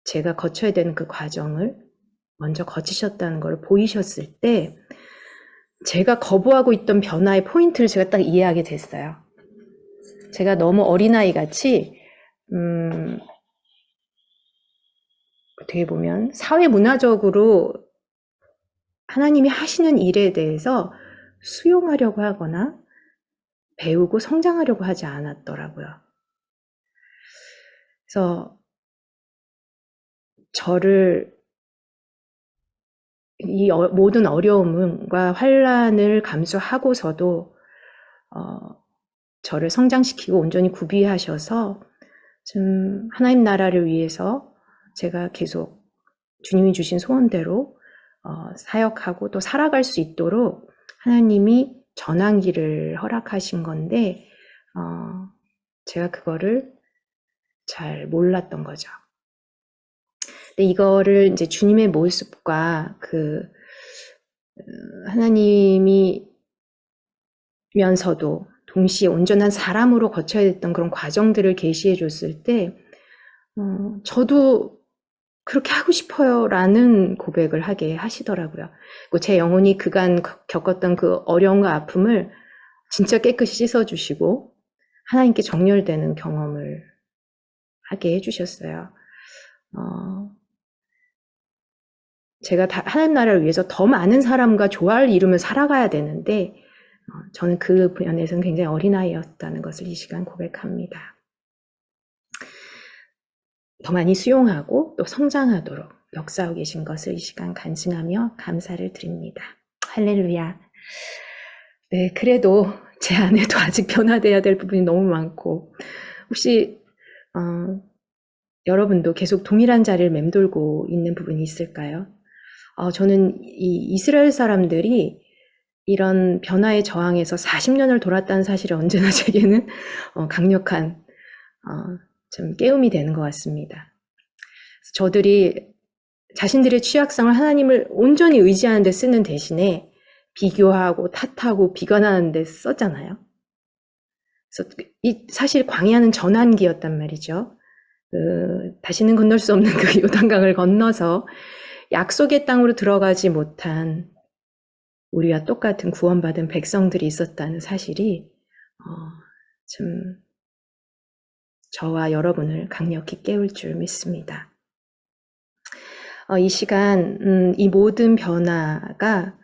제가 거쳐야 되는 그 과정을 먼저 거치셨다는 걸 보이셨을 때 제가 거부하고 있던 변화의 포인트를 제가 딱 이해하게 됐어요. 제가 너무 어린아이 같이 어떻게 보면 사회 문화적으로 하나님이 하시는 일에 대해서 수용하려고 하거나 배우고 성장하려고 하지 않았더라고요. 그래서 저를 이 모든 어려움과 환란을 감수하고서도 저를 성장시키고 온전히 구비하셔서 좀 하나님 나라를 위해서 제가 계속 주님이 주신 소원대로 사역하고 또 살아갈 수 있도록 하나님이 전환기를 허락하신 건데 제가 그거를 잘 몰랐던 거죠. 근데 이거를 이제 주님의 모습과 그 하나님이면서도 동시에 온전한 사람으로 거쳐야 됐던 그런 과정들을 계시해 줬을 때 저도 그렇게 하고 싶어요 라는 고백을 하게 하시더라고요. 제 영혼이 그간 겪었던 그 어려움과 아픔을 진짜 깨끗이 씻어주시고 하나님께 정렬되는 경험을 하게 해주셨어요. 제가 하나님 나라를 위해서 더 많은 사람과 조화를 이루며 살아가야 되는데 저는 그 면에서는 굉장히 어린아이였다는 것을 이 시간 고백합니다. 더 많이 수용하고 또 성장하도록 역사하고 계신 것을 이 시간 간증하며 감사를 드립니다. 할렐루야. 네, 그래도 제 안에도 아직 변화돼야 될 부분이 너무 많고, 혹시 여러분도 계속 동일한 자리를 맴돌고 있는 부분이 있을까요? 저는 이 이스라엘 사람들이 이런 변화에 저항해서 40년을 돌았다는 사실이 언제나 제게는 강력한 좀 깨움이 되는 것 같습니다. 저들이 자신들의 취약성을 하나님을 온전히 의지하는 데 쓰는 대신에 비교하고 탓하고 비관하는 데 썼잖아요. 그래서 사실 광야는 전환기였단 말이죠. 다시는 건널 수 없는 그 요단강을 건너서 약속의 땅으로 들어가지 못한 우리와 똑같은 구원받은 백성들이 있었다는 사실이 참 저와 여러분을 강력히 깨울 줄 믿습니다. 이 시간 이 모든 변화가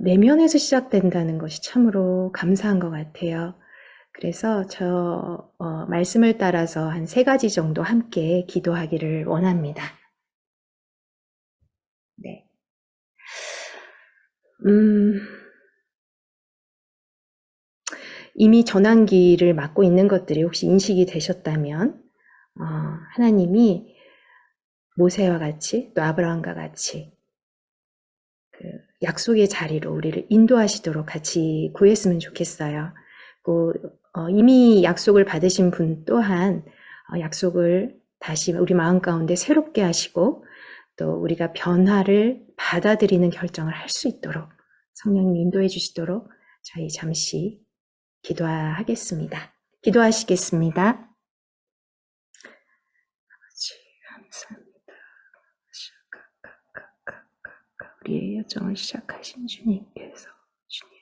내면에서 시작된다는 것이 참으로 감사한 것 같아요. 그래서 저 말씀을 따라서 한 3가지 정도 함께 기도하기를 원합니다. 네. 이미 전환기를 맞고 있는 것들이 혹시 인식이 되셨다면 하나님이 모세와 같이 또 아브라함과 같이 그 약속의 자리로 우리를 인도하시도록 같이 구했으면 좋겠어요. 이미 약속을 받으신 분 또한 약속을 다시 우리 마음 가운데 새롭게 하시고 또 우리가 변화를 받아들이는 결정을 할 수 있도록 성령님 인도해 주시도록 저희 잠시 기도하겠습니다. 기도하시겠습니다. 아버지 감사합니다. 우리의 여정을 시작하신 주님께서 주님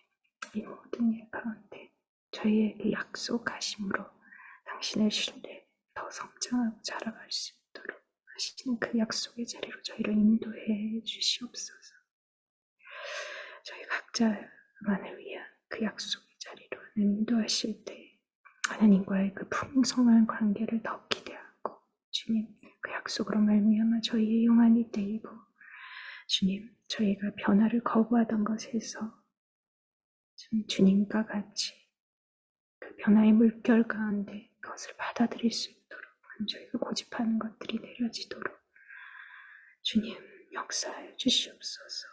이 모든 일 가운데 저희에게 약속하심으로 당신의 신뢰 더 성장하고 자라갈 수 있도록 하시는 그 약속의 자리로 저희를 인도해 주시옵소서. 저희 각자만을 위한 그 약속의 자리로 인도하실 때 하나님과의 그 풍성한 관계를 더 기대하고 주님 그 약속으로 말미암아 저희의 영안이 되이고 주님 저희가 변화를 거부하던 것에서 주님과 같이 그 변화의 물결 가운데 그것을 받아들일 수 있도록 저희가 고집하는 것들이 내려지도록 주님 역사해 주시옵소서.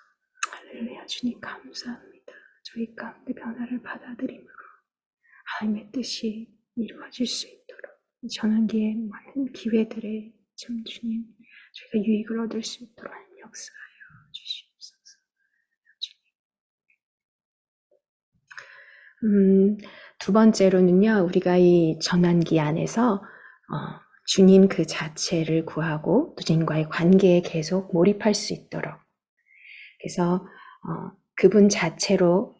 할렐루야. 주님 감사합니다. 저희 가운데 변화를 받아들임으로 하나님의 뜻이 이루어질 수 있도록 전환기의 많은 기회들에 참 주님 저희가 유익을 얻을 수 있도록 역사하여 주시옵소서. 두 번째로는요, 우리가 이 전환기 안에서 주님 그 자체를 구하고 또 주님과의 관계에 계속 몰입할 수 있도록 그래서 그분 자체로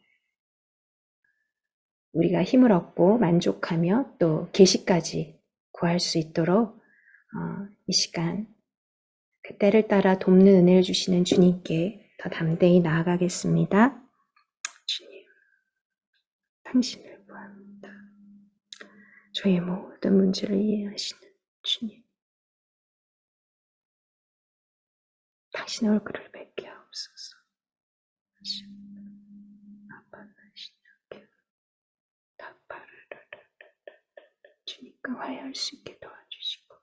우리가 힘을 얻고 만족하며 또 계시까지 구할 수 있도록 이 시간 그 때를 따라 돕는 은혜를 주시는 주님께 더 담대히 나아가겠습니다. 주님, 당신을 구합니다. 저의 모든 문제를 이해하시는 주님, 당신의 얼굴을 뵙게 하옵소서. 주님과 화해할 수 있게 도와주시고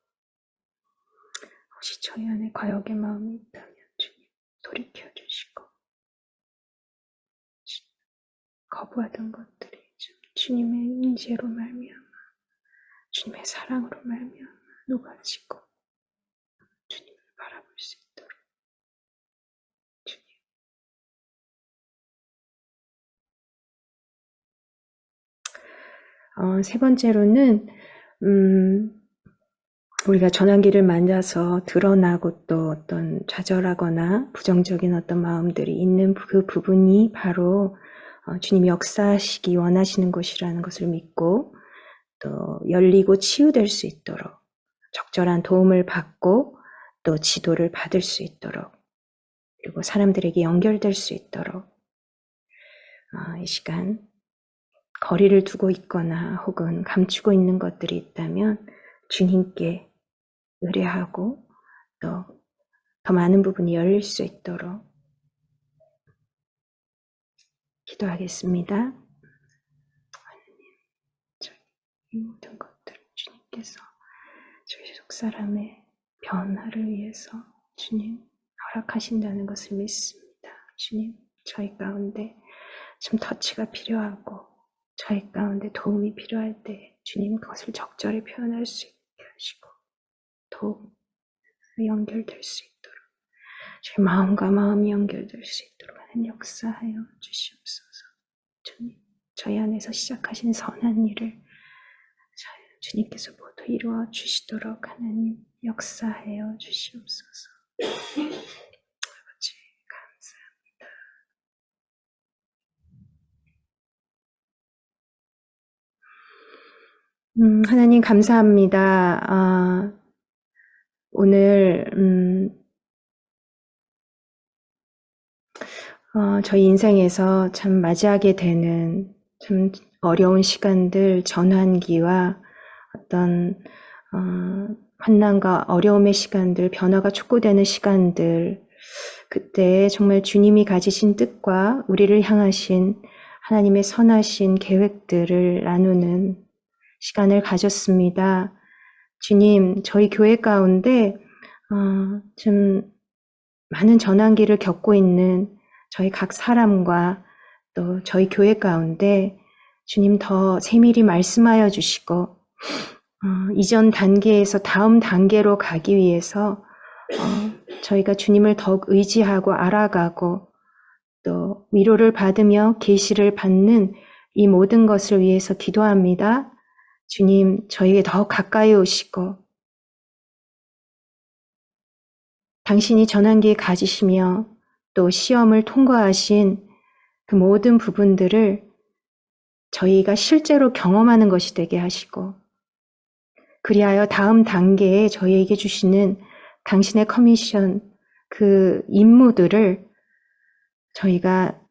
혹시 저희 안에 과욕의 마음이 있다면 주님 돌이켜주시고 거부하던 것들이 주님의 인재로 말미암아 주님의 사랑으로 말미암아 녹아지고 주님을 바라볼 수 있도록 주님. 세 번째로는 우리가 전환기를 만나서 드러나고 또 어떤 좌절하거나 부정적인 어떤 마음들이 있는 그 부분이 바로 주님이 역사하시기 원하시는 것이라는 것을 믿고 또 열리고 치유될 수 있도록 적절한 도움을 받고 또 지도를 받을 수 있도록 그리고 사람들에게 연결될 수 있도록 이 시간 거리를 두고 있거나 혹은 감추고 있는 것들이 있다면 주님께 의뢰하고 또 더 많은 부분이 열릴 수 있도록 기도하겠습니다. 하나님, 이 모든 것들을 주님께서 저희 속사람의 변화를 위해서 주님 허락하신다는 것을 믿습니다. 주님, 저희 가운데 좀 터치가 필요하고 저희 가운데 도움이 필요할 때 주님 그것을 적절히 표현할 수 있게 하시고 더욱 연결될 수 있도록 저희 마음과 마음이 연결될 수 있도록 하는 역사하여 주시옵소서. 주님, 저희 안에서 시작하신 선한 일을 주님께서 모두 이루어 주시도록 하나님 역사하여 주시옵소서. 아버지 감사합니다. 하나님 감사합니다. 오늘 저희 인생에서 참 맞이하게 되는 참 어려운 시간들, 전환기와 어떤 환난과 어려움의 시간들, 변화가 촉구되는 시간들, 그때 정말 주님이 가지신 뜻과 우리를 향하신 하나님의 선하신 계획들을 나누는 시간을 가졌습니다. 주님, 저희 교회 가운데 좀 많은 전환기를 겪고 있는 저희 각 사람과 또 저희 교회 가운데 주님 더 세밀히 말씀하여 주시고 이전 단계에서 다음 단계로 가기 위해서 저희가 주님을 더욱 의지하고 알아가고 또 위로를 받으며 계시를 받는 이 모든 것을 위해서 기도합니다. 주님, 저에게 더 가까이 오시고 당신이 전환기에 가지시며 또 시험을 통과하신 그 모든 부분들을 저희가 실제로 경험하는 것이 되게 하시고 그리하여 다음 단계에 저희에게 주시는 당신의 커미션, 그 임무들을 저희가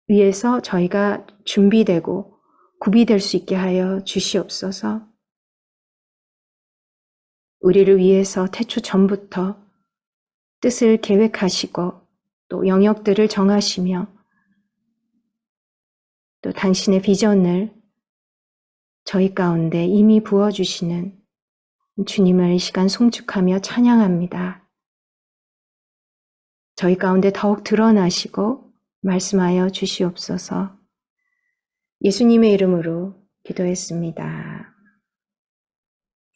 위해서 저희가 준비되고 구비될 수 있게 하여 주시옵소서. 우리를 위해서 태초 전부터 뜻을 계획하시고 또 영역들을 정하시며 또 당신의 비전을 저희 가운데 이미 부어주시는 주님을 이 시간 송축하며 찬양합니다. 저희 가운데 더욱 드러나시고 말씀하여 주시옵소서. 예수님의 이름으로 기도했습니다.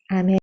아멘.